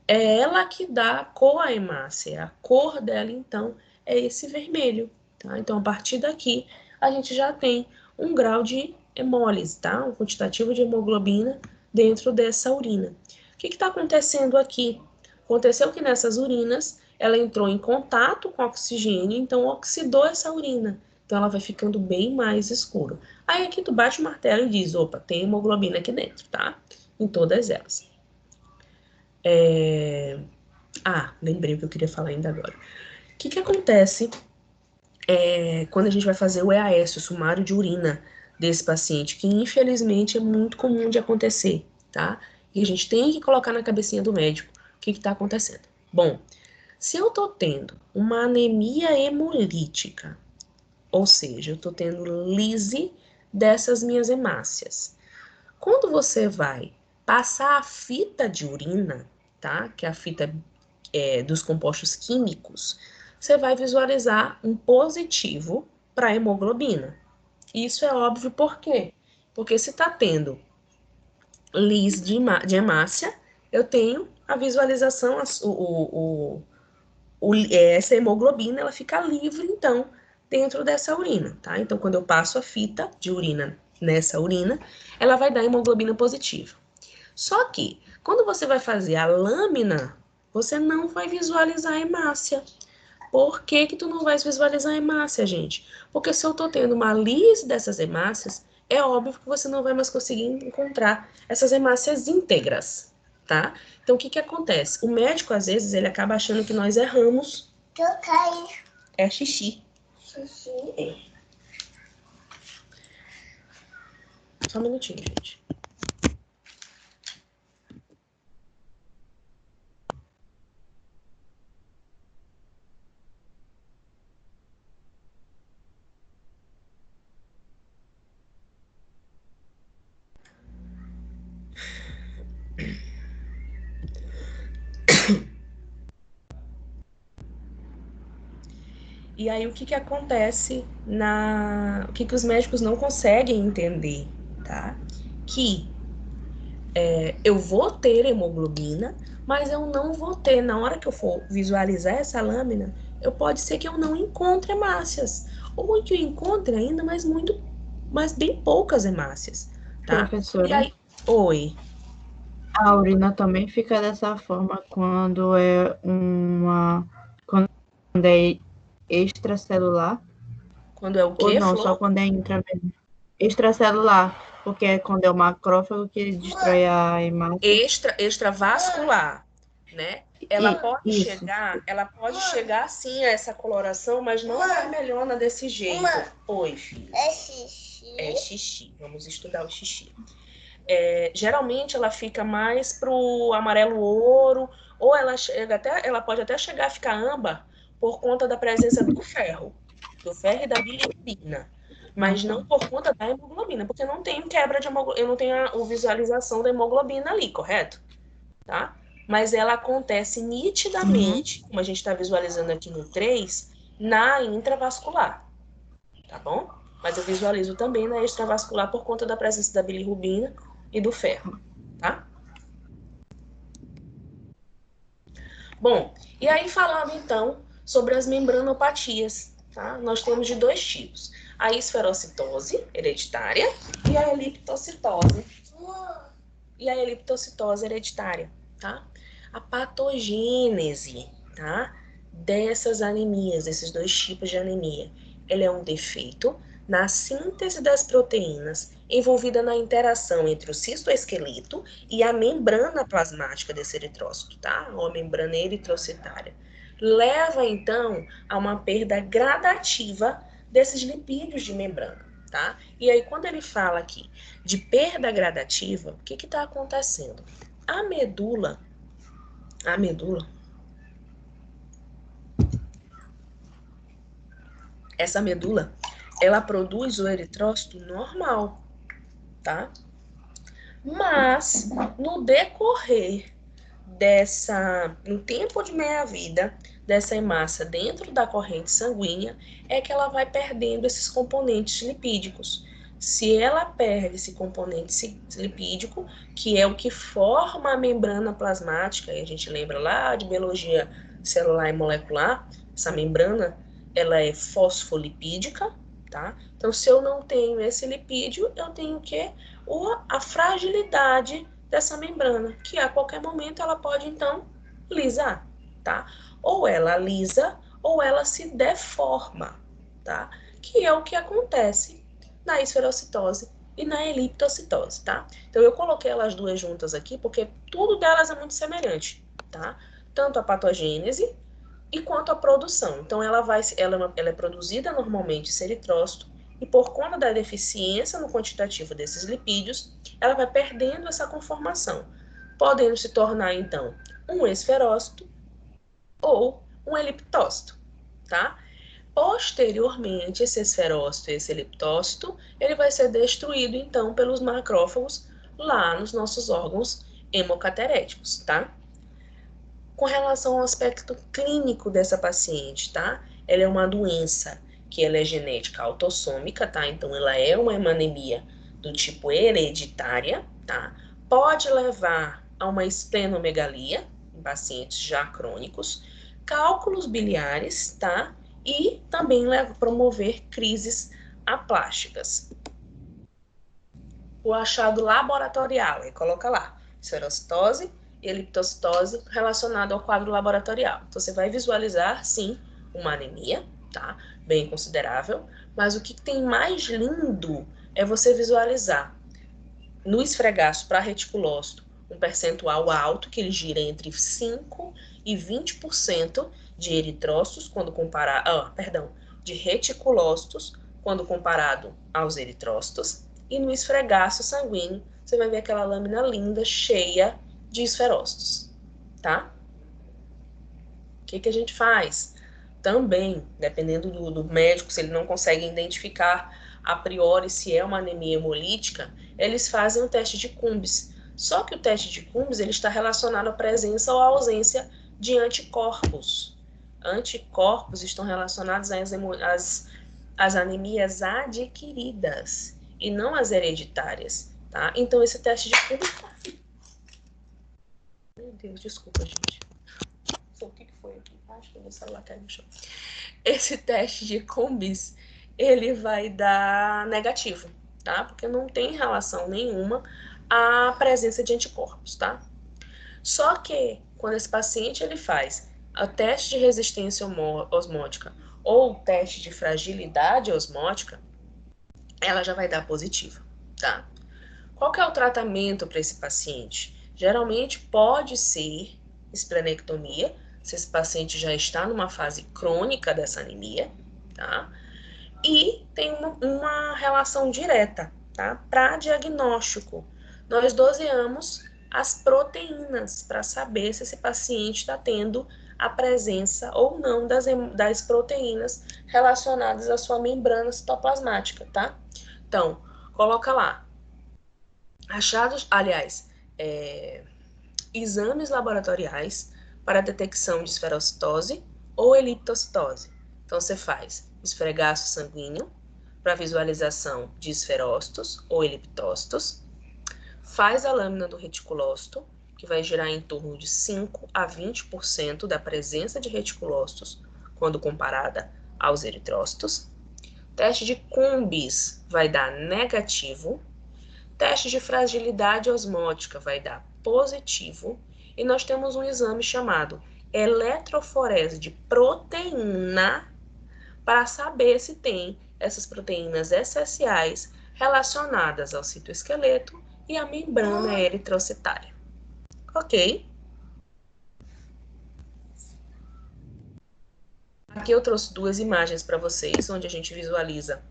é ela que dá a cor à hemácia. A cor dela, então, é esse vermelho, tá? Então, a partir daqui, a gente já tem um grau de hemólise, tá? Um quantitativo de hemoglobina dentro dessa urina. O que está acontecendo aqui? Aconteceu que nessas urinas, ela entrou em contato com oxigênio, então oxidou essa urina. Então, ela vai ficando bem mais escura. Aí, aqui tu bate o martelo e diz, opa, tem hemoglobina aqui dentro, tá? Em todas elas. Lembrei o que eu queria falar ainda agora. O que acontece quando a gente vai fazer o EAS, o sumário de urina desse paciente, que infelizmente é muito comum de acontecer, tá? E a gente tem que colocar na cabecinha do médico o que está acontecendo. Bom, se eu tô tendo uma anemia hemolítica, ou seja, eu tô tendo lise dessas minhas hemácias. Quando você vai passar a fita de urina, tá? Que é a fita dos compostos químicos, você vai visualizar um positivo para a hemoglobina. Isso é óbvio por quê? Porque se está tendo lis de hemácia, eu tenho a visualização, essa hemoglobina, ela fica livre, então, dentro dessa urina, tá? Então, quando eu passo a fita de urina nessa urina, ela vai dar hemoglobina positiva. Só que, quando você vai fazer a lâmina, você não vai visualizar a hemácia. Por que que tu não vai visualizar a hemácia, gente? Porque se eu tô tendo uma lise dessas hemácias, é óbvio que você não vai mais conseguir encontrar essas hemácias íntegras, tá? Então, o que que acontece? O médico, às vezes, ele acaba achando que nós erramos. É xixi. É. Só um minutinho, gente. E aí, o que que acontece o que que os médicos não conseguem entender, tá? Que eu vou ter hemoglobina, mas eu não vou ter, na hora que eu for visualizar essa lâmina, pode ser que eu não encontre hemácias, ou que eu encontre ainda, mas bem poucas hemácias, tá? Professora, E aí, oi, a urina também fica dessa forma quando quando é extracelular, quando é o ou quê, não, só Flor? quando é intravenoso. Extracelular, porque é quando é o macrófago que destrói a hemácia. Extravascular, né? Ela pode Isso. chegar sim a essa coloração, mas não é vermelhona desse jeito. Oi, filho. É xixi. É xixi. Vamos estudar o xixi. Geralmente ela fica mais pro amarelo ouro, ou ela pode até chegar a ficar âmbar por conta da presença do ferro e da bilirrubina, mas não por conta da hemoglobina, porque não tem quebra de hemoglobina, eu não tenho a visualização da hemoglobina ali, correto? Tá? Mas ela acontece nitidamente, como a gente está visualizando aqui no 3, na intravascular, tá bom? Mas eu visualizo também na extravascular por conta da presença da bilirrubina e do ferro, tá? Bom, e aí falando então sobre as membranopatias, tá? Nós temos de dois tipos: a esferocitose hereditária e a eliptocitose. Hereditária, tá? A patogênese, tá? Dessas anemias, desses dois tipos de anemia, ele é um defeito na síntese das proteínas envolvida na interação entre o cistoesqueleto e a membrana plasmática desse eritrócito, tá? Ou a membrana eritrocitária. leva, então, a uma perda gradativa desses lipídios de membrana, tá? E aí, quando ele fala aqui de perda gradativa, o que está acontecendo? A medula, essa medula, ela produz o eritrócito normal, tá? Mas, no decorrer no tempo de meia-vida dessa hemácia dentro da corrente sanguínea, é que ela vai perdendo esses componentes lipídicos. Se ela perde esse componente lipídico, que é o que forma a membrana plasmática, e a gente lembra lá de biologia celular e molecular, essa membrana, ela é fosfolipídica, tá? Então, se eu não tenho esse lipídio, eu tenho o quê? A fragilidade dessa membrana, que a qualquer momento ela pode, então, lisar, tá? Ou ela lisa, ou ela se deforma, tá? Que é o que acontece na esferocitose e na eliptocitose, tá? Então, eu coloquei elas duas juntas aqui, porque tudo delas é muito semelhante, tá? Tanto a patogênese e quanto à produção. Então, ela é produzida normalmente esse eritrócito, e por conta da deficiência no quantitativo desses lipídios, ela vai perdendo essa conformação, podendo se tornar, então, um esferócito ou um eliptócito, tá? Posteriormente, esse esferócito e esse eliptócito, ele vai ser destruído, então, pelos macrófagos lá nos nossos órgãos hemocateréticos, tá? Com relação ao aspecto clínico dessa paciente, tá? Ela é uma doença que ela é genética autossômica, tá? Então, ela é uma anemia do tipo hereditária, tá? Pode levar a uma esplenomegalia em pacientes já crônicos, cálculos biliares, tá? E também promover crises aplásticas. O achado laboratorial, aí coloca lá, esferocitose e eliptocitose relacionado ao quadro laboratorial. Então, você vai visualizar, sim, uma anemia, tá? Bem considerável, mas o que tem mais lindo é você visualizar no esfregaço para reticulócito um percentual alto, que ele gira entre 5% e 20% de eritrócitos quando comparado, de reticulócitos quando comparado aos eritrócitos, e no esfregaço sanguíneo você vai ver aquela lâmina linda, cheia de esferócitos, tá? O que a gente faz? Também, dependendo do médico, se ele não consegue identificar a priori se é uma anemia hemolítica, eles fazem o teste de Cumbis. Só que o teste de Cumbis ele está relacionado à presença ou à ausência de anticorpos. Anticorpos estão relacionados às anemias adquiridas e não às hereditárias, tá? Então, esse teste de Cumbis... Meu Deus, desculpa, gente. O que foi aqui? Acho que o meu celular caiu no chão. Esse teste de Cumbis, ele vai dar negativo, tá? Porque não tem relação nenhuma à presença de anticorpos, tá? Só que, quando esse paciente ele faz o teste de resistência osmótica ou o teste de fragilidade osmótica, ela já vai dar positivo, tá? Qual que é o tratamento para esse paciente? Geralmente pode ser esplenectomia, se esse paciente já está numa fase crônica dessa anemia, tá? E tem uma relação direta, tá? Para diagnóstico, nós doseamos as proteínas para saber se esse paciente está tendo a presença ou não das proteínas relacionadas à sua membrana citoplasmática, tá? Então, coloca lá. Exames laboratoriais para detecção de esferocitose ou eliptocitose. Então, você faz esfregaço sanguíneo para visualização de esferócitos ou eliptócitos, faz a lâmina do reticulócito, que vai girar em torno de 5 a 20% da presença de reticulócitos quando comparada aos eritrócitos. Teste de Cumbis vai dar negativo. Teste de fragilidade osmótica vai dar positivo. E nós temos um exame chamado eletroforese de proteína para saber se tem essas proteínas essenciais relacionadas ao citoesqueleto e à membrana eritrocitária. Ok? Aqui eu trouxe duas imagens para vocês, onde a gente visualiza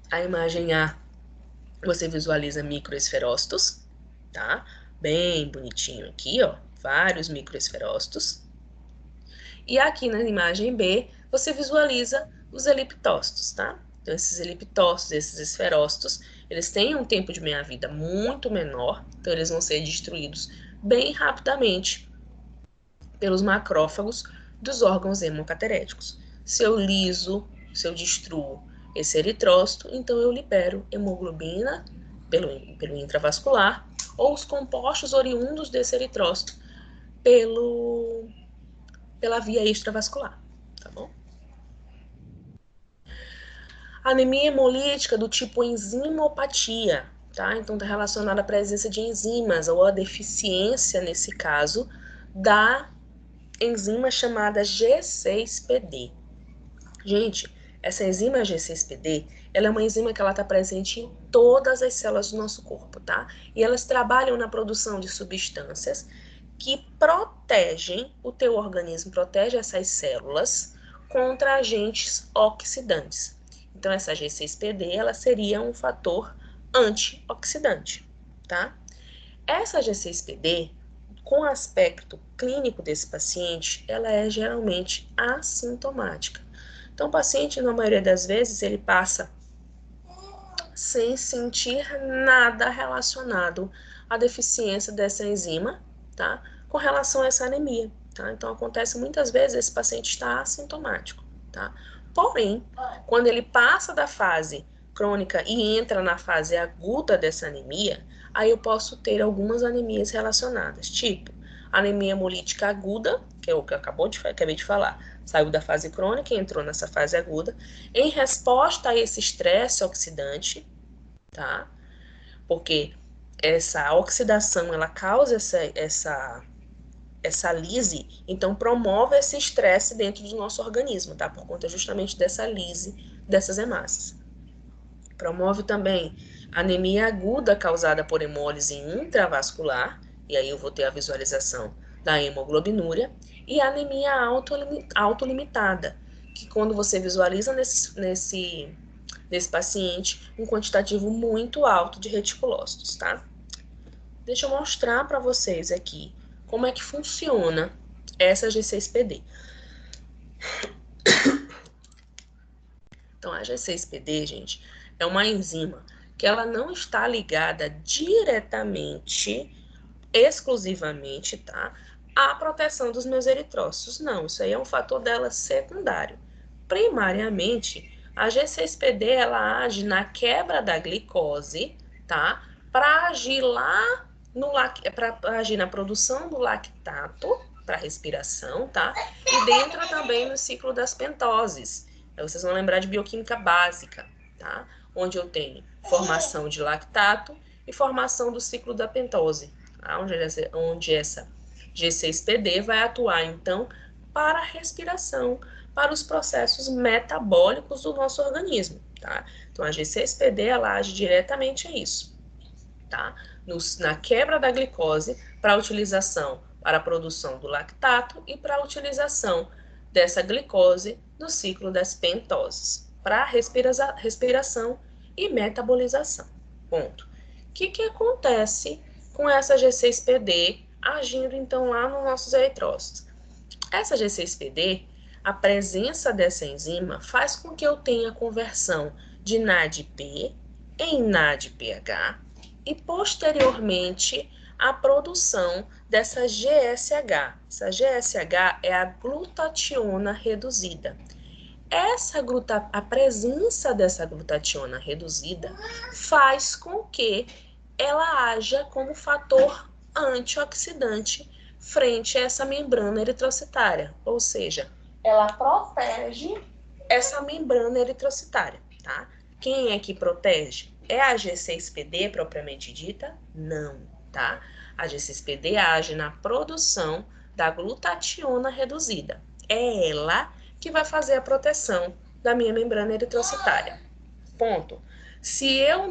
a imagem A. Você visualiza microesferócitos, tá? Bem bonitinho aqui, ó, vários microesferócitos. E aqui na imagem B, você visualiza os eliptócitos, tá? Então, esses eliptócitos, esses esferócitos, eles têm um tempo de meia-vida muito menor, então eles vão ser destruídos bem rapidamente pelos macrófagos dos órgãos hemocateréticos. Se eu liso, se eu destruo esse eritrócito, então eu libero hemoglobina pelo intravascular ou os compostos oriundos desse eritrócito pela via extravascular, tá bom? Anemia hemolítica do tipo enzimopatia, tá? Então está relacionada à presença de enzimas ou a deficiência, nesse caso, da enzima chamada G6PD. Gente, essa enzima G6PD, ela é uma enzima que ela está presente em todas as células do nosso corpo, tá? E elas trabalham na produção de substâncias que protegem o teu organismo, protege essas células contra agentes oxidantes. Então, essa G6PD, ela seria um fator antioxidante, tá? Essa G6PD, com o aspecto clínico desse paciente, ela é geralmente assintomática. Então, o paciente, na maioria das vezes, ele passa sem sentir nada relacionado à deficiência dessa enzima, tá? Com relação a essa anemia, tá? Então, acontece muitas vezes esse paciente está assintomático, tá? Porém, quando ele passa da fase crônica e entra na fase aguda dessa anemia, aí eu posso ter algumas anemias relacionadas, tipo anemia hemolítica aguda, que é o que eu acabei de falar, saiu da fase crônica e entrou nessa fase aguda, em resposta a esse estresse oxidante, tá? Porque essa oxidação, ela causa essa lise, então promove esse estresse dentro do nosso organismo, tá? Por conta justamente dessa lise dessas hemácias. Promove também anemia aguda causada por hemólise intravascular, e aí eu vou ter a visualização da hemoglobinúria, e anemia autolimitada, que quando você visualiza nesse paciente um quantitativo muito alto de reticulócitos, tá? Deixa eu mostrar para vocês aqui como é que funciona essa G6PD. Então, a G6PD, gente, é uma enzima que ela não está ligada diretamente, exclusivamente, tá? À proteção dos meus eritrócitos. Não, isso aí é um fator dela secundário. Primariamente, a G6PD, ela age na quebra da glicose, tá? Para agir lá para agir na produção do lactato para respiração, tá? E dentro também no ciclo das pentoses. Aí vocês vão lembrar de bioquímica básica, tá? Onde eu tenho formação de lactato e formação do ciclo da pentose, tá? Onde essa G6PD vai atuar, então, para a respiração, para os processos metabólicos do nosso organismo, tá? Então, a G6PD, ela age diretamente a isso, tá? Na quebra da glicose para a utilização para a produção do lactato e para a utilização dessa glicose no ciclo das pentoses, para respiração e metabolização. Ponto. O que acontece com essa G6PD agindo então lá nos nossos eritrócitos? Essa G6PD, a presença dessa enzima faz com que eu tenha conversão de NADP em NADPH e posteriormente a produção dessa GSH. Essa GSH é a glutationa reduzida. A presença dessa glutationa reduzida faz com que ela haja como fator antioxidante frente a essa membrana eritrocitária, ou seja, ela protege essa membrana eritrocitária, tá? Quem é que protege? É a G6PD propriamente dita? Não, tá? A G6PD age na produção da glutationa reduzida. É ela que vai fazer a proteção da minha membrana eritrocitária. Ponto. Se eu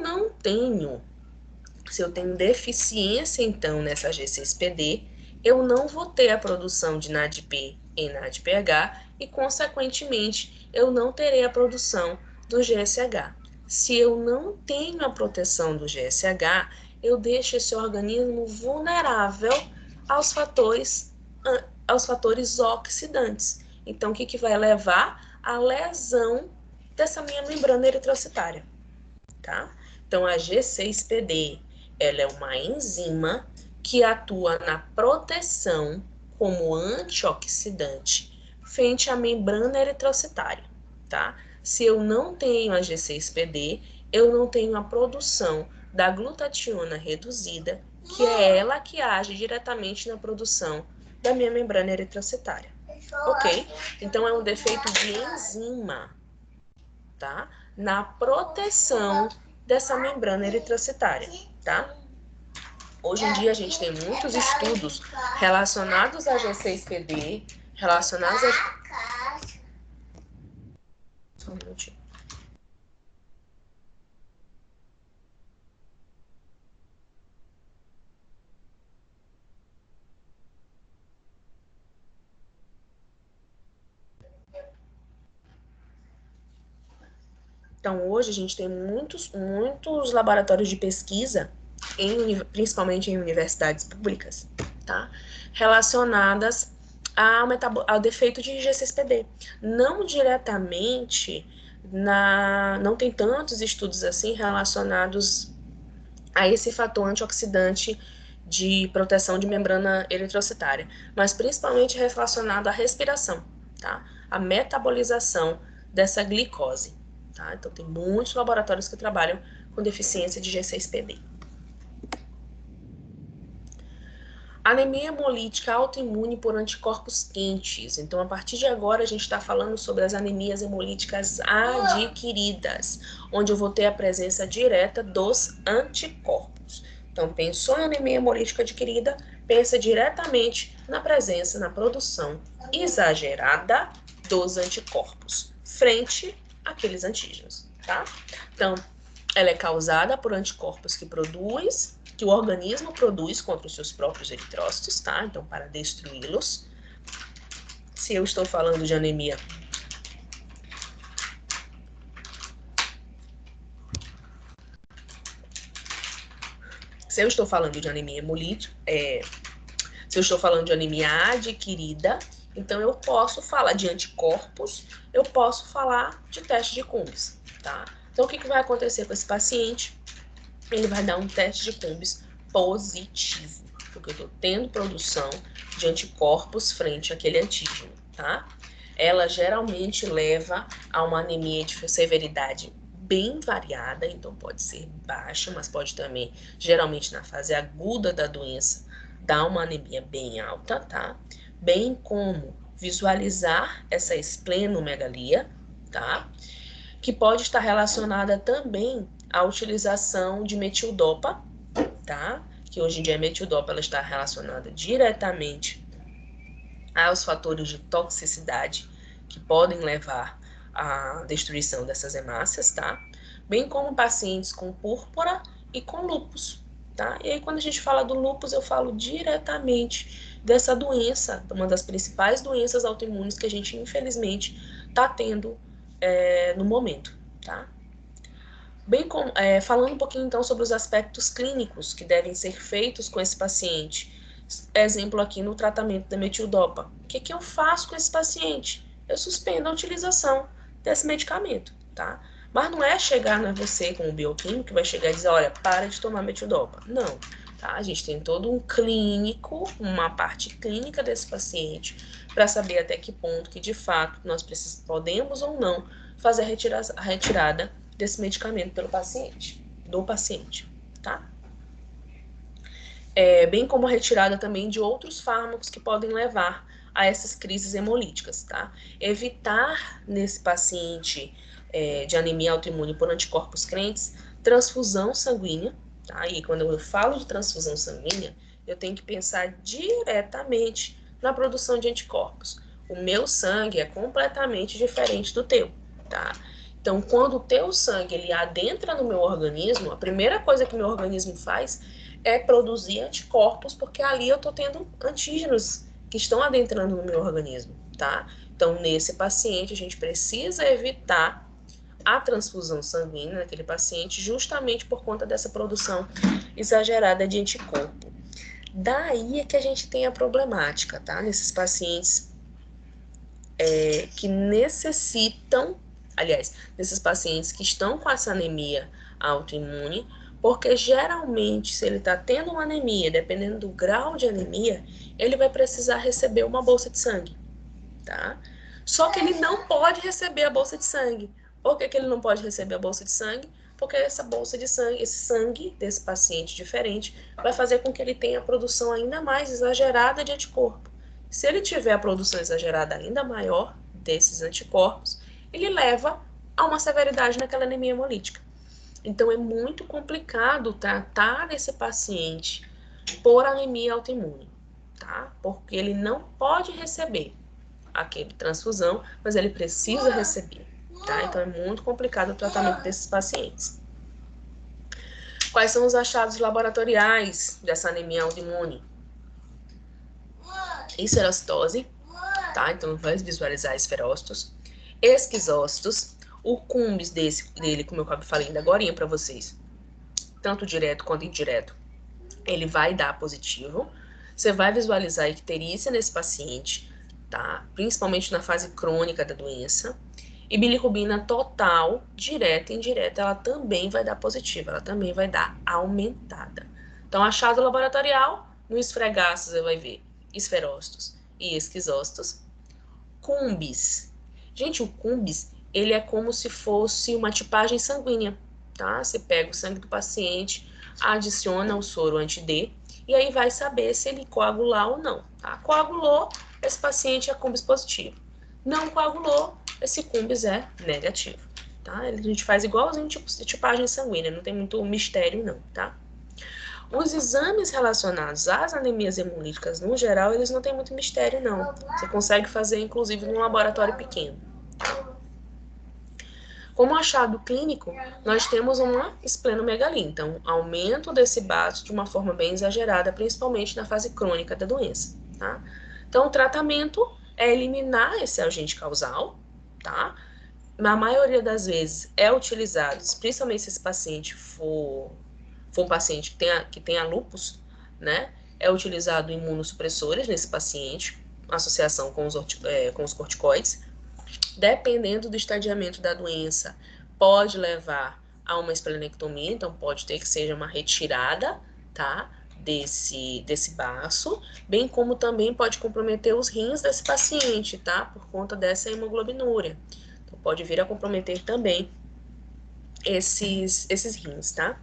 tenho deficiência, então, nessa G6PD, eu não vou ter a produção de NADP em NADPH e, consequentemente, eu não terei a produção do GSH. Se eu não tenho a proteção do GSH, eu deixo esse organismo vulnerável aos fatores oxidantes. Então, o que vai levar à lesão dessa minha membrana eritrocitária, tá? Então, a G6PD, ela é uma enzima que atua na proteção como antioxidante frente à membrana eritrocitária, tá? Se eu não tenho a G6PD, eu não tenho a produção da glutationa reduzida, que é ela que age diretamente na produção da minha membrana eritrocitária, ok? Então, é um defeito de enzima, tá? Na proteção dessa membrana eritrocitária, tá? Hoje em dia a gente tem muitos estudos relacionados a G6PD, relacionados a... Só um minutinho. Então, hoje a gente tem muitos laboratórios de pesquisa, principalmente em universidades públicas, tá? Relacionadas ao defeito de G6PD. Não diretamente, não tem tantos estudos assim relacionados a esse fator antioxidante de proteção de membrana eritrocitária, mas principalmente relacionado à respiração, tá? A metabolização dessa glicose. Tá? Então, tem muitos laboratórios que trabalham com deficiência de G6PD. Anemia hemolítica autoimune por anticorpos quentes. Então, a partir de agora, a gente está falando sobre as anemias hemolíticas adquiridas, onde eu vou ter a presença direta dos anticorpos. Então, pensou em anemia hemolítica adquirida, pensa diretamente na presença, na produção exagerada dos anticorpos, frente àqueles antígenos, tá? Então, ela é causada por anticorpos que o organismo produz contra os seus próprios eritrócitos, tá? Então, para destruí-los. Se eu estou falando de anemia hemolítica, se eu estou falando de anemia adquirida, então eu posso falar de anticorpos, eu posso falar de teste de Cumbis, tá? Então, o que vai acontecer com esse paciente? Ele vai dar um teste de Cumbis positivo, porque eu estou tendo produção de anticorpos frente àquele antígeno, tá? Ela geralmente leva a uma anemia de severidade bem variada, então pode ser baixa, mas pode também, geralmente na fase aguda da doença, dar uma anemia bem alta, tá? Bem como visualizar essa esplenomegalia, tá? Que pode estar relacionada também à utilização de metildopa, tá? Que hoje em dia a metildopa ela está relacionada diretamente aos fatores de toxicidade que podem levar à destruição dessas hemácias, tá? Bem como pacientes com púrpura e com lúpus, tá? E aí, quando a gente fala do lúpus, eu falo diretamente dessa doença, uma das principais doenças autoimunes que a gente, infelizmente, está tendo no momento, tá? Bem como, falando um pouquinho, então, sobre os aspectos clínicos que devem ser feitos com esse paciente. Exemplo aqui no tratamento da metildopa. O que eu faço com esse paciente? Eu suspendo a utilização desse medicamento, tá? Mas não é chegar na você como bioquímico que vai chegar e dizer, olha, para de tomar metildopa. Não, tá? A gente tem todo um clínico, uma parte clínica desse paciente para saber até que ponto que, de fato, nós podemos ou não fazer a retirada desse medicamento do paciente, tá? Bem como a retirada também de outros fármacos que podem levar a essas crises hemolíticas, tá? Evitar nesse paciente de anemia autoimune por anticorpos crentes, transfusão sanguínea, tá? E quando eu falo de transfusão sanguínea, eu tenho que pensar diretamente na produção de anticorpos. O meu sangue é completamente diferente do teu, tá? Então, quando o teu sangue ele adentra no meu organismo, a primeira coisa que meu organismo faz é produzir anticorpos, porque ali eu estou tendo antígenos que estão adentrando no meu organismo, tá? Então, nesse paciente, a gente precisa evitar a transfusão sanguínea naquele paciente justamente por conta dessa produção exagerada de anticorpo. Daí é que a gente tem a problemática, tá? Nesses pacientes que necessitam, aliás, nesses pacientes que estão com essa anemia autoimune, porque geralmente, se ele está tendo uma anemia, dependendo do grau de anemia, ele vai precisar receber uma bolsa de sangue, tá? Só que ele não pode receber a bolsa de sangue. Por que ele não pode receber a bolsa de sangue? Porque essa bolsa de sangue, esse sangue desse paciente diferente, vai fazer com que ele tenha a produção ainda mais exagerada de anticorpo. Se ele tiver a produção exagerada ainda maior desses anticorpos, ele leva a uma severidade naquela anemia hemolítica. Então, é muito complicado tratar esse paciente por anemia autoimune, tá? Porque ele não pode receber aquele transfusão, mas ele precisa receber, tá? Então, é muito complicado o tratamento desses pacientes. Quais são os achados laboratoriais dessa anemia autoimune? Esferocitose, tá? Então, vai visualizar esferócitos, esquizócitos, o cumbis dele, como eu falei ainda agora para vocês, tanto direto quanto indireto, ele vai dar positivo. Você vai visualizar a icterícia nesse paciente, tá? Principalmente na fase crônica da doença. E bilirrubina total, direta e indireta, ela também vai dar positiva, ela também vai dar aumentada. Então, achado laboratorial, no esfregaço você vai ver esferócitos e esquizócitos. Cumbis. Gente, o cumbis, ele é como se fosse uma tipagem sanguínea, tá? Você pega o sangue do paciente, adiciona o soro anti-D, e aí vai saber se ele coagular ou não, tá? Coagulou, esse paciente é cumbis positivo. Não coagulou, esse cumbis é negativo, tá? A gente faz igualzinho de tipagem sanguínea, não tem muito mistério não, tá? Os exames relacionados às anemias hemolíticas, no geral, eles não têm muito mistério, não. Você consegue fazer, inclusive, num laboratório pequeno. Como achado clínico, nós temos uma esplenomegalia, então, aumento desse baço de uma forma bem exagerada, principalmente na fase crônica da doença, tá? Então, o tratamento é eliminar esse agente causal, tá? Na maioria das vezes é utilizado, principalmente se esse paciente for um paciente que tenha lúpus, né? É utilizado imunossupressores nesse paciente, associação com os corticoides. Dependendo do estadiamento da doença, pode levar a uma esplenectomia, então pode ter que seja uma retirada, tá? Desse baço, bem como também pode comprometer os rins desse paciente, tá? Por conta dessa hemoglobinúria. Então, pode vir a comprometer também esses rins, tá?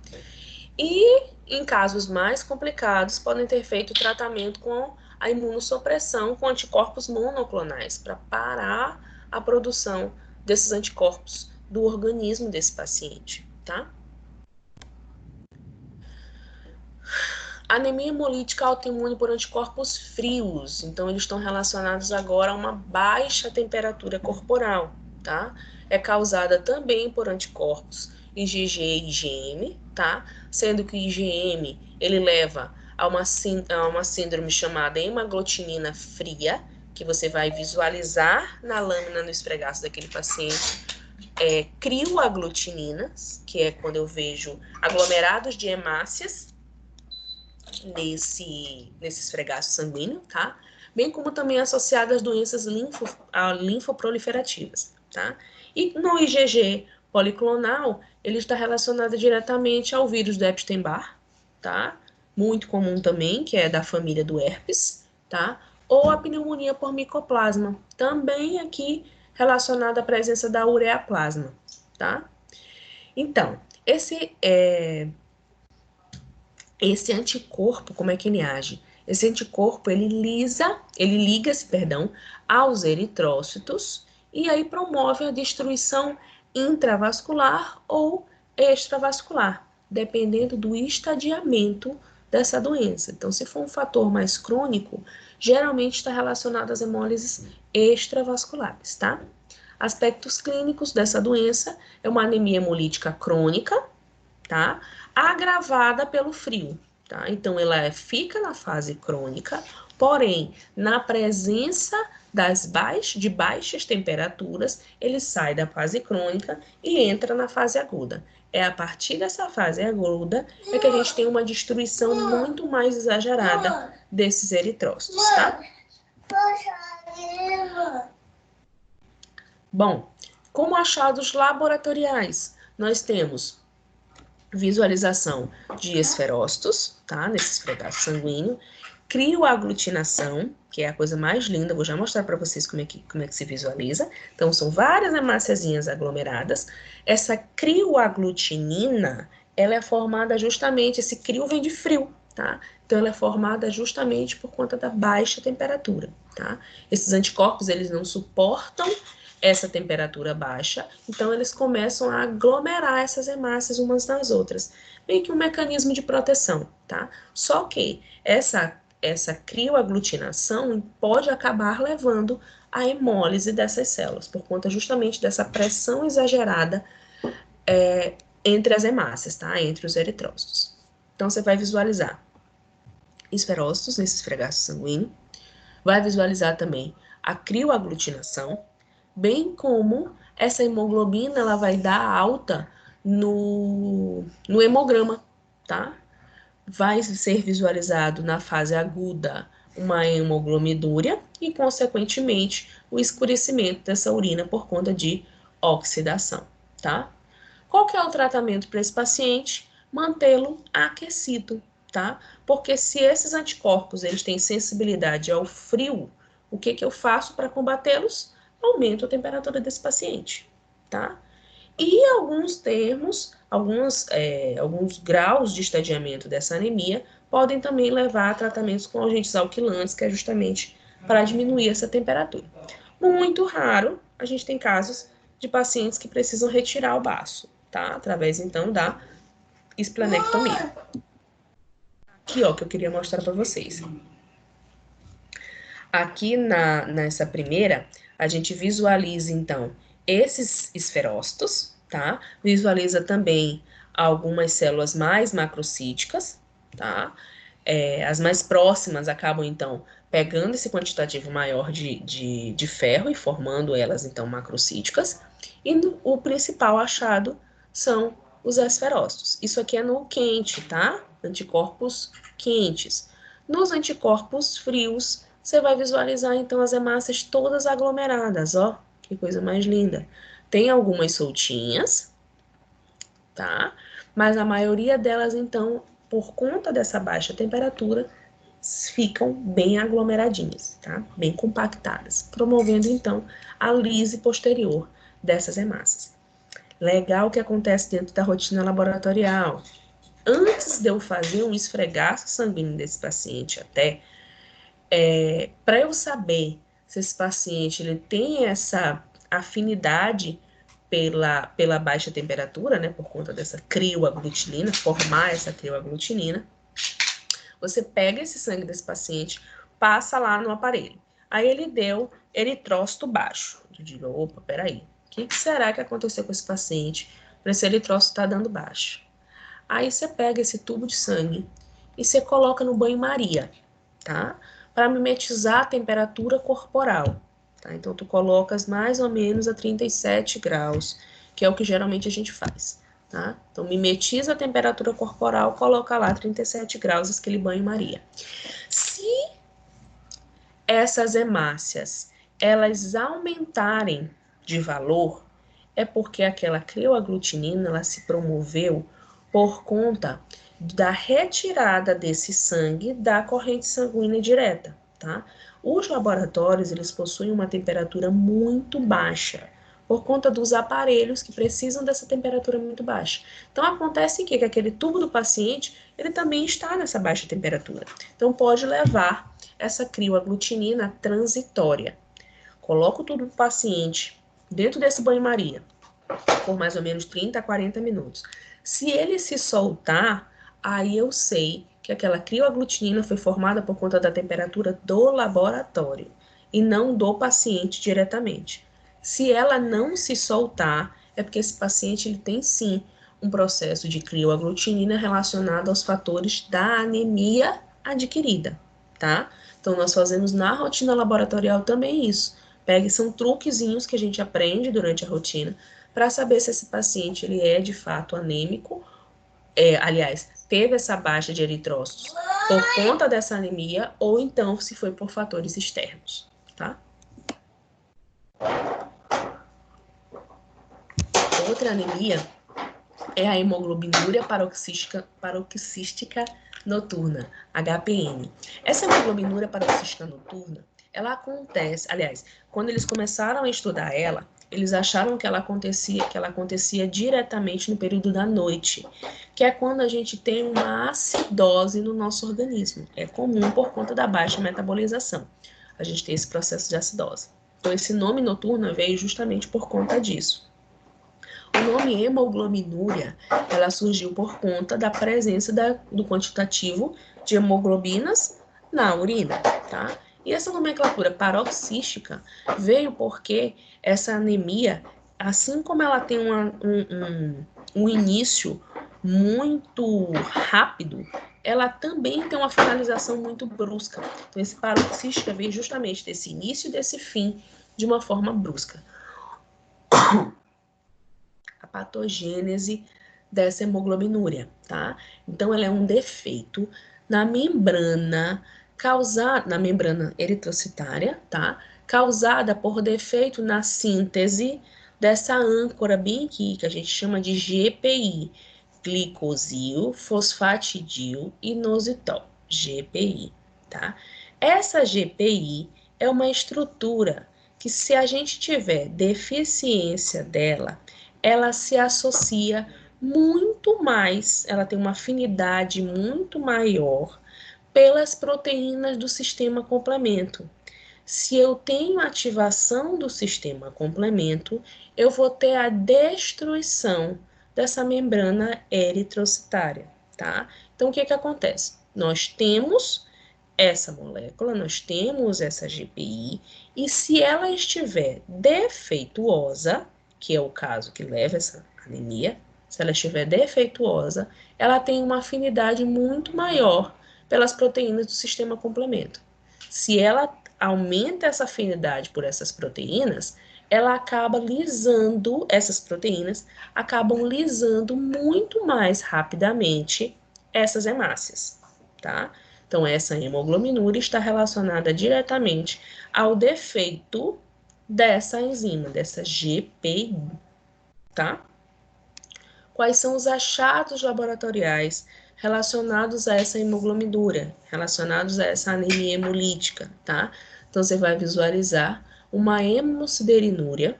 E, em casos mais complicados, podem ter feito tratamento com a imunossupressão com anticorpos monoclonais para parar a produção desses anticorpos do organismo desse paciente, tá? Anemia hemolítica autoimune por anticorpos frios. Então, eles estão relacionados agora a uma baixa temperatura corporal, tá? É causada também por anticorpos IgG e IgM, tá? Sendo que o IgM, ele leva a uma síndrome chamada hemaglutinina fria, que você vai visualizar na lâmina no esfregaço daquele paciente. Crioaglutininas, que é quando eu vejo aglomerados de hemácias nesse esfregaço sanguíneo, tá? Bem como também associadas às doenças linfoproliferativas, tá? E no IgG policlonal, ele está relacionado diretamente ao vírus do Epstein-Barr, tá? Muito comum também, que é da família do herpes, tá? Ou a pneumonia por micoplasma, também aqui relacionada à presença da ureaplasma, tá? Então, esse anticorpo, como é que ele age? Esse anticorpo, ele liga-se, aos eritrócitos e aí promove a destruição intravascular ou extravascular, dependendo do estadiamento dessa doença. Então, se for um fator mais crônico, geralmente está relacionado às hemólises extravasculares, tá? Aspectos clínicos dessa doença é uma anemia hemolítica crônica, tá? Agravada pelo frio, tá? Então, ela fica na fase crônica Porém, na presença de baixas temperaturas, ele sai da fase crônica e entra na fase aguda. É a partir dessa fase aguda é que a gente tem uma destruição muito mais exagerada desses eritrócitos, tá? Bom, como achados laboratoriais, nós temos visualização de esferócitos, tá? Nesse esfregaço sanguíneo, crioaglutinação, que é a coisa mais linda, vou já mostrar para vocês como é que se visualiza. Então, são várias hemáciazinhas aglomeradas. Essa crioaglutinina, ela é formada justamente, esse crio vem de frio, tá? Então, ela é formada justamente por conta da baixa temperatura, tá? Esses anticorpos, eles não suportam essa temperatura baixa, então eles começam a aglomerar essas hemácias umas nas outras. Meio que um mecanismo de proteção, tá? Só que essa crioaglutinação pode acabar levando à hemólise dessas células, por conta justamente dessa pressão exagerada entre as hemácias, tá? Entre os eritrócitos. Então, você vai visualizar esferócitos nesse esfregaço sanguíneo, vai visualizar também a crioaglutinação, bem como essa hemoglobina, ela vai dar alta no hemograma, tá? Vai ser visualizado na fase aguda uma hemoglobinúria e, consequentemente, o escurecimento dessa urina por conta de oxidação, tá? Qual que é o tratamento para esse paciente? Mantê-lo aquecido, tá? Porque se esses anticorpos eles têm sensibilidade ao frio, o que eu faço para combatê-los? Aumento a temperatura desse paciente, tá? E alguns alguns graus de estadiamento dessa anemia podem também levar a tratamentos com agentes alquilantes, que é justamente para diminuir essa temperatura. Muito raro, a gente tem casos de pacientes que precisam retirar o baço, tá? Através, então, da esplenectomia. Aqui, ó, que eu queria mostrar para vocês. Aqui nessa primeira, a gente visualiza, então, esses esferócitos, tá? Visualiza também algumas células mais macrocíticas, tá? As mais próximas acabam, então, pegando esse quantitativo maior de ferro e formando elas, então, macrocíticas. E o principal achado são os esferócitos. Isso aqui é no quente, tá? Anticorpos quentes. Nos anticorpos frios, você vai visualizar, então, as hemácias todas aglomeradas, ó. Que coisa mais linda. Tem algumas soltinhas, tá? Mas a maioria delas, então, por conta dessa baixa temperatura, ficam bem aglomeradinhas, tá? Bem compactadas, promovendo, então, a lise posterior dessas hemácias. Legal o que acontece dentro da rotina laboratorial. Antes de eu fazer um esfregaço sanguíneo desse paciente até, para eu saber se esse paciente ele tem essa afinidade pela baixa temperatura, né, por conta dessa crioaglutinina, formar essa crioaglutinina, você pega esse sangue desse paciente, passa lá no aparelho. Aí ele deu eritrócito baixo. Eu digo, opa, peraí, o que será que aconteceu com esse paciente para esse eritrócito estar dando baixo? Aí você pega esse tubo de sangue e você coloca no banho-maria, tá? Para mimetizar a temperatura corporal, tá? Então, tu colocas mais ou menos a 37 graus, que é o que geralmente a gente faz, tá? Então, mimetiza a temperatura corporal, coloca lá 37 graus, aquele banho-maria. Se essas hemácias, elas aumentarem de valor, é porque aquela crioaglutinina, ela se promoveu por conta da retirada desse sangue da corrente sanguínea direta, tá? Os laboratórios, eles possuem uma temperatura muito baixa, por conta dos aparelhos que precisam dessa temperatura muito baixa. Então, acontece que aquele tubo do paciente, ele também está nessa baixa temperatura. Então, pode levar essa crioaglutinina transitória. Coloca o tubo do paciente dentro desse banho-maria, por mais ou menos 30 a 40 minutos. Se ele se soltar, aí eu sei que aquela crioaglutinina foi formada por conta da temperatura do laboratório e não do paciente diretamente. Se ela não se soltar, é porque esse paciente ele tem sim um processo de crioaglutinina relacionado aos fatores da anemia adquirida, tá? Então, nós fazemos na rotina laboratorial também isso. São truquezinhos que a gente aprende durante a rotina para saber se esse paciente ele é de fato anêmico, aliás, teve essa baixa de eritrócitos por conta dessa anemia ou então se foi por fatores externos, tá? Outra anemia é a hemoglobinúria paroxística noturna, HPN. Essa hemoglobinúria paroxística noturna, ela acontece, aliás, quando eles começaram a estudar ela, eles acharam que ela acontecia diretamente no período da noite, que é quando a gente tem uma acidose no nosso organismo. É comum por conta da baixa metabolização. A gente tem esse processo de acidose. Então, esse nome noturno veio justamente por conta disso. O nome hemoglobinúria, ela surgiu por conta da presença do quantitativo de hemoglobinas na urina, tá? E essa nomenclatura paroxística veio porque essa anemia, assim como ela tem um início muito rápido, ela também tem uma finalização muito brusca. Então, esse paroxística veio justamente desse início e desse fim de uma forma brusca. A patogênese dessa hemoglobinúria, tá? Então, ela é um defeito na membrana na membrana eritrocitária, tá? Causada por defeito na síntese dessa âncora bem aqui, que a gente chama de GPI, glicosil, fosfatidil inositol, GPI, tá? Essa GPI é uma estrutura que, se a gente tiver deficiência dela, ela se associa muito mais, ela tem uma afinidade muito maior pelas proteínas do sistema complemento. Se eu tenho ativação do sistema complemento, eu vou ter a destruição dessa membrana eritrocitária, tá? Então, o que acontece? Nós temos essa molécula, nós temos essa GPI, e se ela estiver defeituosa, que é o caso que leva essa anemia, se ela estiver defeituosa, ela tem uma afinidade muito maior pelas proteínas do sistema complemento. Se ela aumenta essa afinidade por essas proteínas, ela acaba lisando, essas proteínas acabam lisando muito mais rapidamente essas hemácias, tá? Então, essa hemoglobinúria está relacionada diretamente ao defeito dessa enzima, dessa GPI, tá? Quais são os achados laboratoriais relacionados a essa hemoglobinúria, relacionados a essa anemia hemolítica, tá? Então, você vai visualizar uma hemosiderinúria,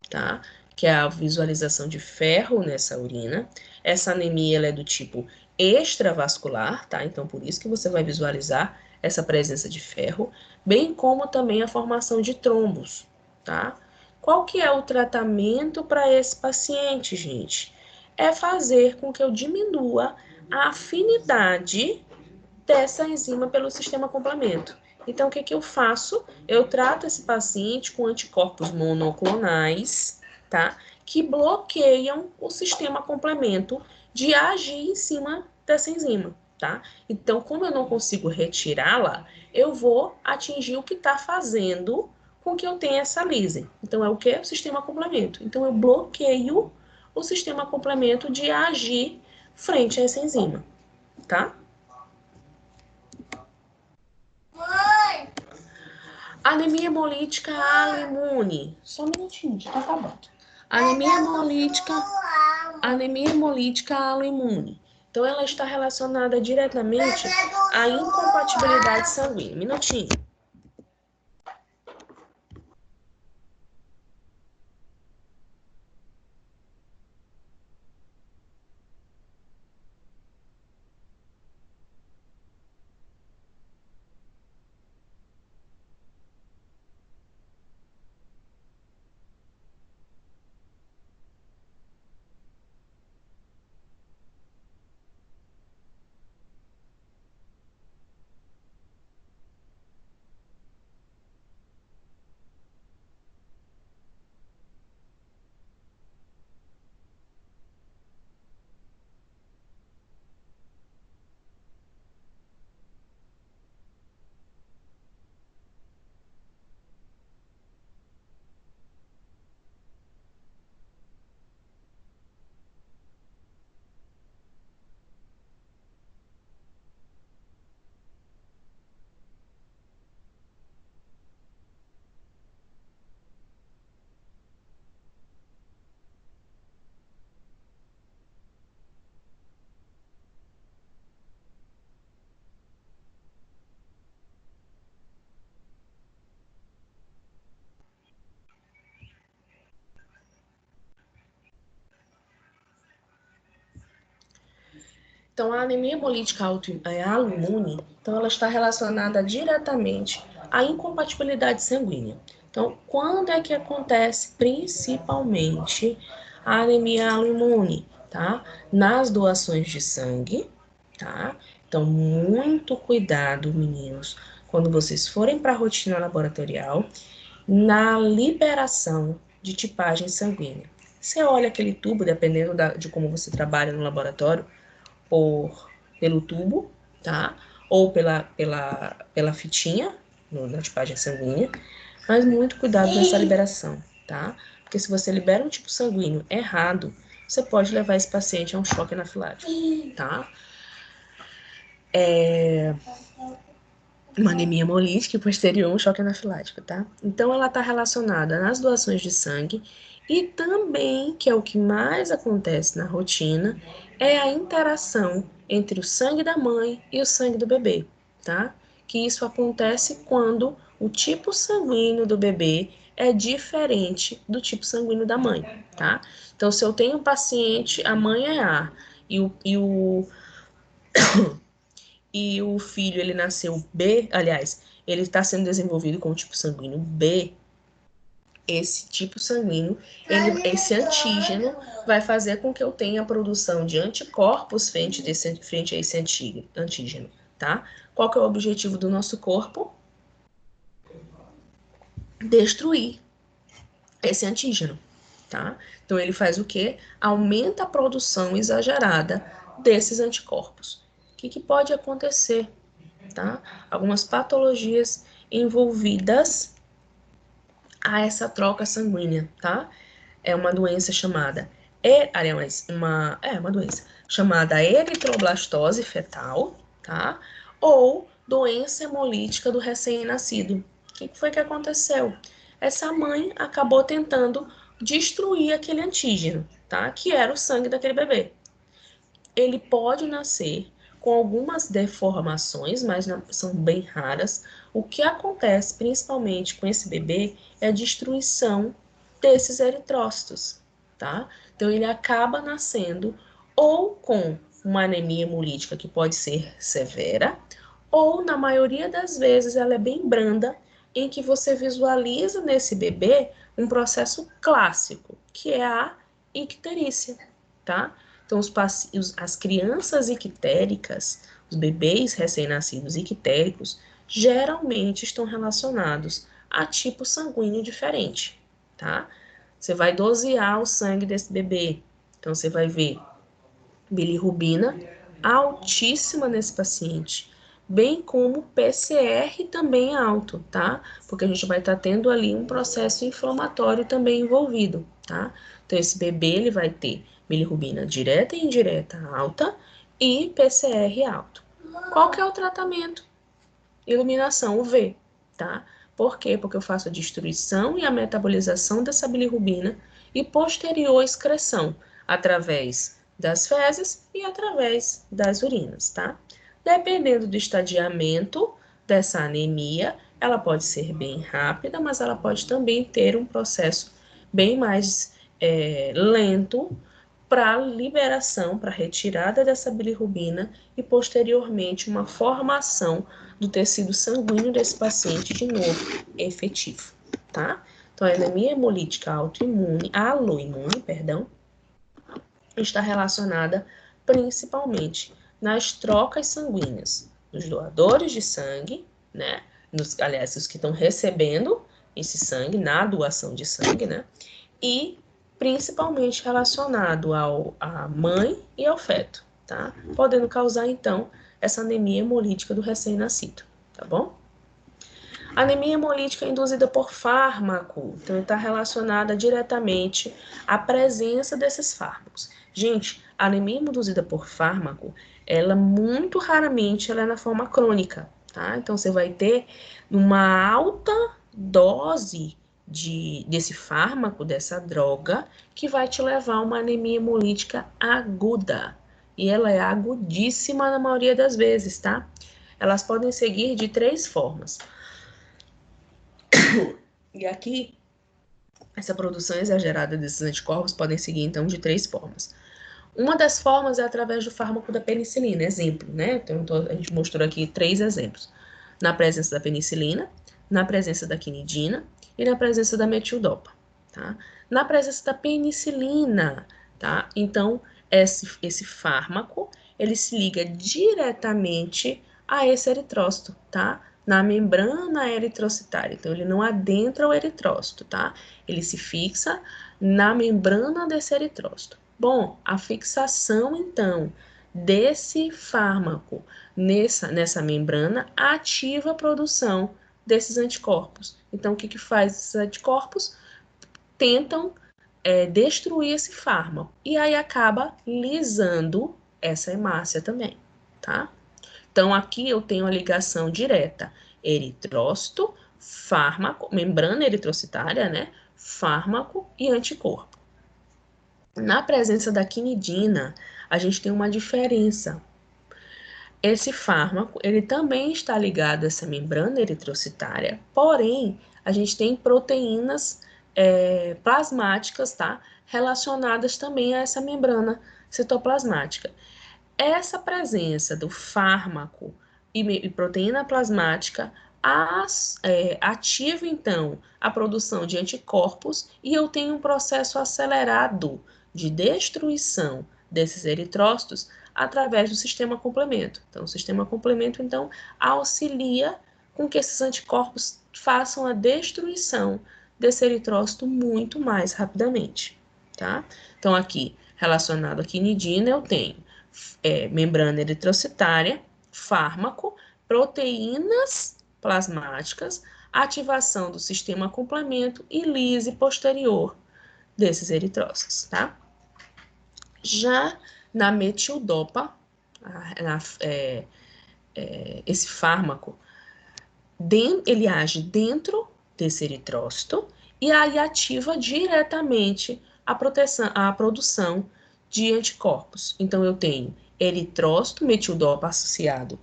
tá? Que é a visualização de ferro nessa urina. Essa anemia ela é do tipo extravascular, tá? Então, por isso que você vai visualizar essa presença de ferro, bem como também a formação de trombos, tá? Qual que é o tratamento para esse paciente, gente? É fazer com que eu diminua a afinidade dessa enzima pelo sistema complemento. Então, o que que eu faço? Eu trato esse paciente com anticorpos monoclonais, tá? Que bloqueiam o sistema complemento de agir em cima dessa enzima, tá? Então, como eu não consigo retirá-la, eu vou atingir o que está fazendo com que eu tenha essa lise. Então, é o que? O sistema complemento. Então, eu bloqueio o sistema complemento de agir frente a essa enzima, tá? Anemia hemolítica autoimune. Só um minutinho, já tá acabando. Anemia hemolítica autoimune. Então, ela está relacionada diretamente à incompatibilidade sanguínea. Minutinho. Então, a anemia hemolítica autoimune, então ela está relacionada diretamente à incompatibilidade sanguínea. Então, quando é que acontece principalmente a anemia autoimune, tá? Nas doações de sangue, tá? Então, muito cuidado, meninos, quando vocês forem para a rotina laboratorial, na liberação de tipagem sanguínea. Você olha aquele tubo, dependendo de como você trabalha no laboratório, pelo tubo, tá? Ou pela fitinha, na tipagem sanguínea, mas muito cuidado nessa liberação, tá? Porque se você libera um tipo sanguíneo errado, você pode levar esse paciente a um choque anafilático, tá? Uma anemia hemolítica e posterior um choque anafilático, tá? Então, ela está relacionada nas doações de sangue e também, que é o que mais acontece na rotina, é a interação entre o sangue da mãe e o sangue do bebê, tá? Que isso acontece quando o tipo sanguíneo do bebê é diferente do tipo sanguíneo da mãe, tá? Então, se eu tenho um paciente, a mãe é A e o filho ele nasceu B, aliás, ele está sendo desenvolvido com o tipo sanguíneo B, esse tipo sanguíneo, esse antígeno vai fazer com que eu tenha a produção de anticorpos frente a esse antígeno, tá? Qual que é o objetivo do nosso corpo? Destruir esse antígeno, tá? Então ele faz o quê? Aumenta a produção exagerada desses anticorpos. O que pode acontecer? Tá? Algumas patologias envolvidas a essa troca sanguínea, tá? É uma doença chamada, aliás, uma doença chamada eritroblastose fetal, tá? Ou doença hemolítica do recém-nascido. O que foi que aconteceu? Essa mãe acabou tentando destruir aquele antígeno, tá? Que era o sangue daquele bebê. Ele pode nascer com algumas deformações, mas são bem raras. O que acontece principalmente com esse bebê é a destruição desses eritrócitos, tá? Então ele acaba nascendo ou com uma anemia hemolítica que pode ser severa, ou na maioria das vezes ela é bem branda, em que você visualiza nesse bebê um processo clássico, que é a icterícia, tá? Então, as crianças ictéricas, os bebês recém-nascidos ictéricos, geralmente estão relacionados a tipo sanguíneo diferente, tá? Você vai dosear o sangue desse bebê. Então, você vai ver bilirrubina altíssima nesse paciente, bem como PCR também alto, tá? Porque a gente vai estar tendo ali um processo inflamatório também envolvido, tá? Então, esse bebê, ele vai ter bilirrubina direta e indireta alta e PCR alto. Qual que é o tratamento? Iluminação UV, tá? Por quê? Porque eu faço a destruição e a metabolização dessa bilirrubina e posterior excreção através das fezes e através das urinas, tá? Dependendo do estadiamento dessa anemia, ela pode ser bem rápida, mas ela pode também ter um processo bem mais lento para liberação, para retirada dessa bilirrubina e posteriormente uma formação do tecido sanguíneo desse paciente de novo efetivo, tá? Então, a anemia hemolítica aloimune, perdão, está relacionada principalmente nas trocas sanguíneas dos doadores de sangue, né? Aliás, os que estão recebendo esse sangue na doação de sangue, né? E principalmente relacionado à mãe e ao feto, tá? Podendo causar, então, essa anemia hemolítica do recém-nascido, tá bom? Anemia hemolítica induzida por fármaco, então está relacionada diretamente à presença desses fármacos. Gente, a anemia induzida por fármaco, ela muito raramente ela é na forma crônica, tá? Então você vai ter uma alta dose desse fármaco, dessa droga, que vai te levar a uma anemia hemolítica aguda. E ela é agudíssima na maioria das vezes, tá? Elas podem seguir de 3 formas. E aqui, essa produção exagerada desses anticorpos podem seguir, então, de 3 formas. Uma das formas é através do fármaco da penicilina, exemplo, né? Então, a gente mostrou aqui 3 exemplos. Na presença da penicilina, na presença da quinidina e na presença da metildopa, tá? Na presença da penicilina, tá? Então, esse fármaco, ele se liga diretamente a esse eritrócito, tá? Na membrana eritrocitária. Então, ele não adentra o eritrócito, tá? Ele se fixa na membrana desse eritrócito. Bom, a fixação, então, desse fármaco nessa membrana ativa a produção desses anticorpos. Então, o que faz esses anticorpos? Tentam destruir esse fármaco. E aí acaba lisando essa hemácia também, tá? Então, aqui eu tenho a ligação direta eritrócito, fármaco, membrana eritrocitária, né? Fármaco e anticorpo. Na presença da quinidina, a gente tem uma diferença. Esse fármaco, ele também está ligado a essa membrana eritrocitária, porém, a gente tem proteínas plasmáticas, tá? Relacionadas também a essa membrana citoplasmática. Essa presença do fármaco e proteína plasmática ativa, então, a produção de anticorpos e eu tenho um processo acelerado de destruição desses eritrócitos através do sistema complemento. Então, o sistema complemento, então, auxilia com que esses anticorpos façam a destruição desse eritrócito muito mais rapidamente, tá? Então, aqui, relacionado à quinidina, eu tenho membrana eritrocitária, fármaco, proteínas plasmáticas, ativação do sistema complemento e lise posterior desses eritrócitos, tá? Já na metildopa, esse fármaco, ele age dentro desse eritrócito e aí ativa diretamente a produção de anticorpos. Então, eu tenho eritrócito, metildopa associado,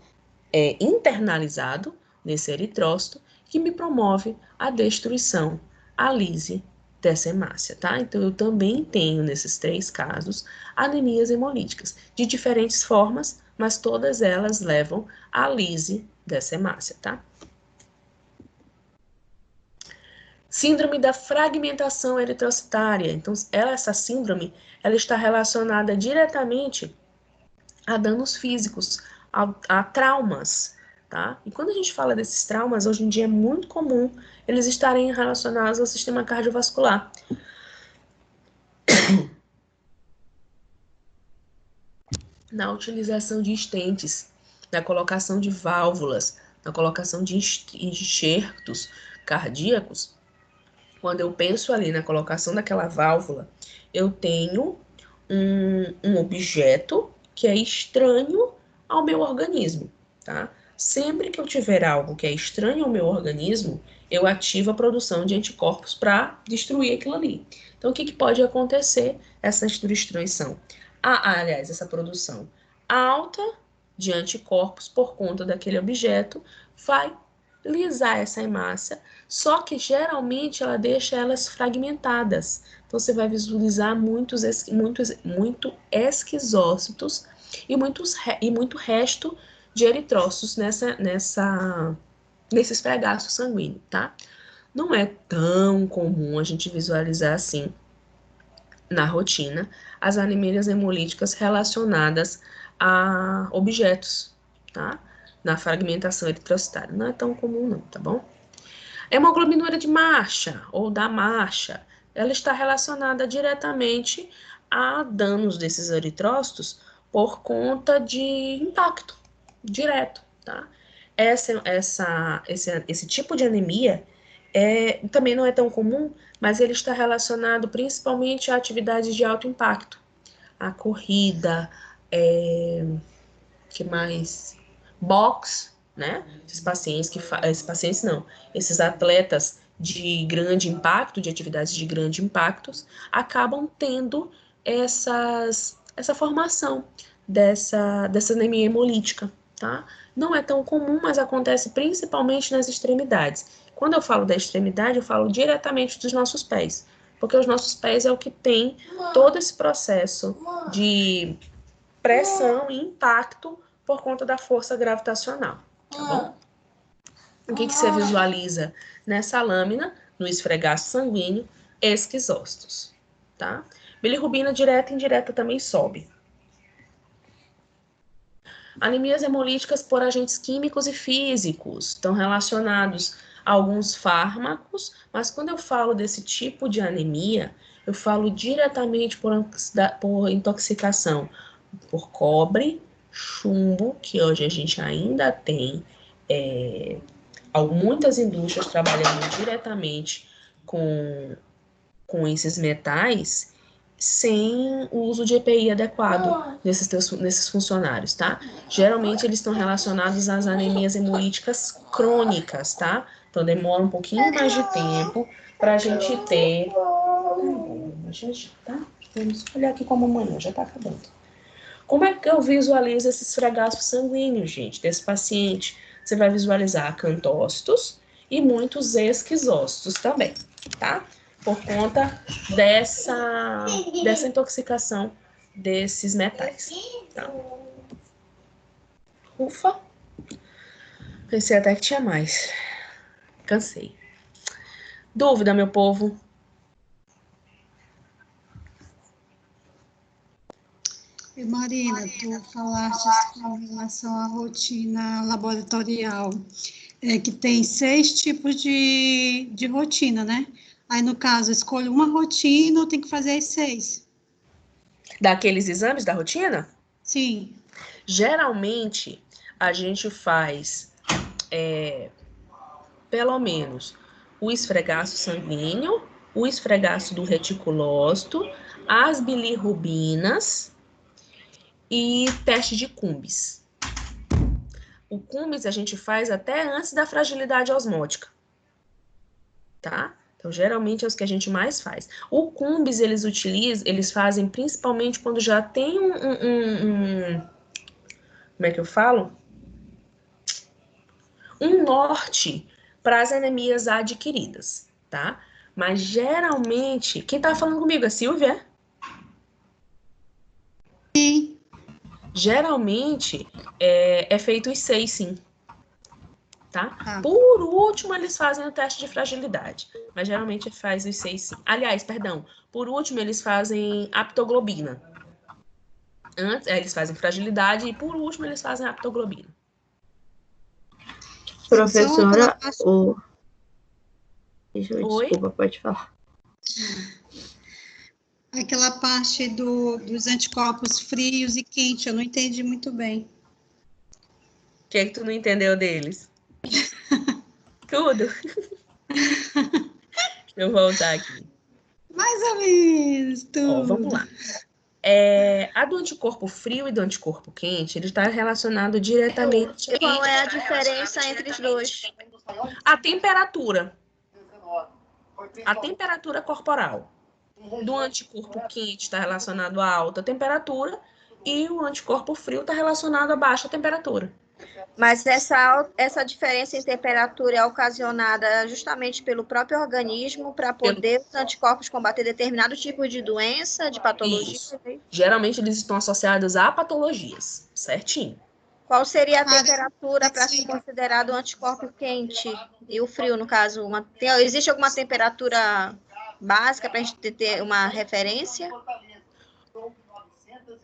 internalizado nesse eritrócito, que me promove a destruição, a lise dessa hemácia, tá? Então, eu também tenho, nesses 3 casos, anemias hemolíticas, de diferentes formas, mas todas elas levam à lise dessa hemácia, tá? Síndrome da fragmentação eritrocitária. Então, essa síndrome, ela está relacionada diretamente a danos físicos, a traumas, tá? E quando a gente fala desses traumas, hoje em dia é muito comum eles estarem relacionados ao sistema cardiovascular. Na utilização de estentes, na colocação de válvulas, na colocação de enxertos cardíacos, quando eu penso ali na colocação daquela válvula, eu tenho um objeto que é estranho ao meu organismo, tá? Sempre que eu tiver algo que é estranho ao meu organismo, eu ativo a produção de anticorpos para destruir aquilo ali. Então, o que pode acontecer? Essa destruição. Aliás, essa produção alta de anticorpos por conta daquele objeto vai lisar essa hemácia, só que geralmente ela deixa elas fragmentadas. Então, você vai visualizar muito esquizócitos e muito resto de eritrócitos nesses pregaços sanguíneos, tá? Não é tão comum a gente visualizar assim na rotina as anemias hemolíticas relacionadas a objetos, tá? Na fragmentação eritrocitária. Não é tão comum não, tá bom? A hemoglobinúria de marcha, ou da marcha, ela está relacionada diretamente a danos desses eritrócitos por conta de impacto direto, tá? Esse tipo de anemia também não é tão comum, mas ele está relacionado principalmente a atividades de alto impacto. A corrida, que mais? Boxe, né? Esses atletas de grande impacto, de atividades de grande impacto, acabam tendo essa formação dessa anemia hemolítica, tá? Não é tão comum, mas acontece principalmente nas extremidades. Quando eu falo da extremidade, eu falo diretamente dos nossos pés, Porque os nossos pés é o que tem todo esse processo de pressão e impacto por conta da força gravitacional, tá bom? O que você visualiza nessa lâmina, no esfregaço sanguíneo, esquizócitos, tá? Bilirrubina direta e indireta também sobe. Anemias hemolíticas por agentes químicos e físicos estão relacionados a alguns fármacos, mas quando eu falo desse tipo de anemia, eu falo diretamente por intoxicação por cobre, chumbo, que hoje a gente ainda tem muitas indústrias trabalhando diretamente com esses metais, sem o uso de EPI adequado nesses funcionários, tá? Geralmente eles estão relacionados às anemias hemolíticas crônicas, tá? Então demora um pouquinho mais de tempo para a gente ter. Tá? Vamos olhar aqui com a mamãe, já tá acabando. Como é que eu visualizo esse esfregaço sanguíneo, gente, desse paciente? Você vai visualizar acantócitos e muitos esquizócitos também, tá? Por conta dessa intoxicação desses metais, tá? Ufa! Pensei até que tinha mais. Cansei. Dúvida, meu povo? E Marina, tu falaste com relação à rotina laboratorial, que tem 6 tipos de rotina, né? Aí, no caso, escolho uma rotina ou tem que fazer as 6? Daqueles exames da rotina? Sim. Geralmente, a gente faz pelo menos o esfregaço sanguíneo, o esfregaço do reticulócito, as bilirrubinas e teste de Cumbis. O Cumbis a gente faz até antes da fragilidade osmótica, tá? Então, geralmente é os que a gente mais faz. O Cumbis, eles fazem principalmente quando já tem como é que eu falo? Um norte para as anemias adquiridas, tá? Mas geralmente, quem tá falando comigo? A Silvia? Sim. Geralmente é feito os 6, sim. Tá? Tá. Por último, eles fazem o teste de fragilidade. Mas geralmente faz os 6, sim. Aliás, perdão. Por último, eles fazem aptoglobina. Antes, eles fazem fragilidade e por último, eles fazem aptoglobina. Professora, Oi? Desculpa, pode falar. Aquela parte dos anticorpos frios e quentes, eu não entendi muito bem. O que é que tu não entendeu deles? Tudo? Deixa eu voltar aqui. Mais ou menos, tudo. Ó, vamos lá. A do anticorpo frio e do anticorpo quente, ele está relacionado diretamente... Qual é a diferença entre os dois? A temperatura. A temperatura corporal. Do anticorpo quente está relacionado à alta temperatura e o anticorpo frio está relacionado à baixa temperatura. Mas essa diferença em temperatura é ocasionada justamente pelo próprio organismo para poder os anticorpos combater determinado tipo de doença, de patologia? Isso. Geralmente eles estão associados a patologias, certinho. Qual seria a temperatura para ser considerado um anticorpo quente e o frio, no caso? Existe alguma temperatura básica para a gente ter uma referência?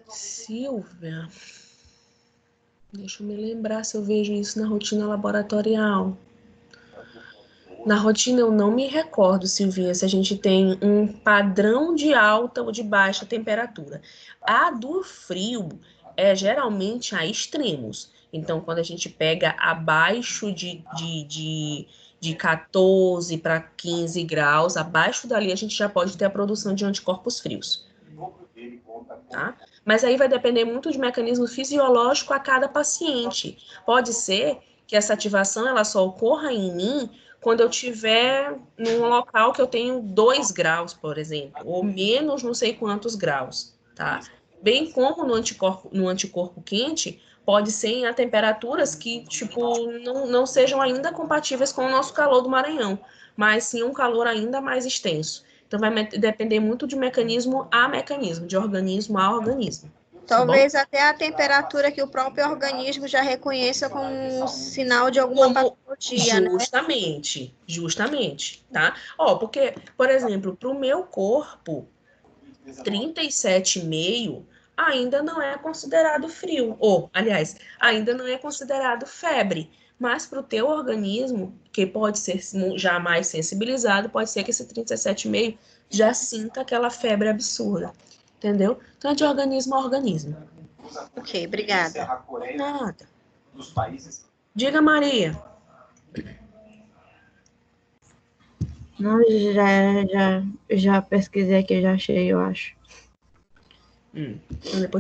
Silvia, deixa eu me lembrar se eu vejo isso na rotina laboratorial. Na rotina eu não me recordo, Silvinha, se a gente tem um padrão de alta ou de baixa temperatura. A do frio é geralmente a extremos. Então, quando a gente pega abaixo de 14 para 15 graus, abaixo dali a gente já pode ter a produção de anticorpos frios. Tá? Mas aí vai depender muito de mecanismo fisiológico a cada paciente. Pode ser que essa ativação ela só ocorra em mim quando eu tiver num local que eu tenho 2 graus, por exemplo, ou menos não sei quantos graus, tá? Bem como no anticorpo quente, pode ser em temperaturas que, tipo, não sejam ainda compatíveis com o nosso calor do Maranhão, mas sim um calor ainda mais extenso. Então, vai depender muito de mecanismo a mecanismo, de organismo a organismo. Talvez até a temperatura que o próprio organismo já reconheça como um sinal de alguma patologia, né? Justamente, tá? Porque, por exemplo, para o meu corpo, 37,5 ainda não é considerado frio, ou, aliás, ainda não é considerado febre, mas para o teu organismo, que pode ser já mais sensibilizado, pode ser que esse 37,5 já sinta aquela febre absurda, entendeu? Então é de organismo a organismo. Ok, obrigada. Nada. Diga, Maria. Não, já pesquisei aqui, já achei, eu acho. Então, depois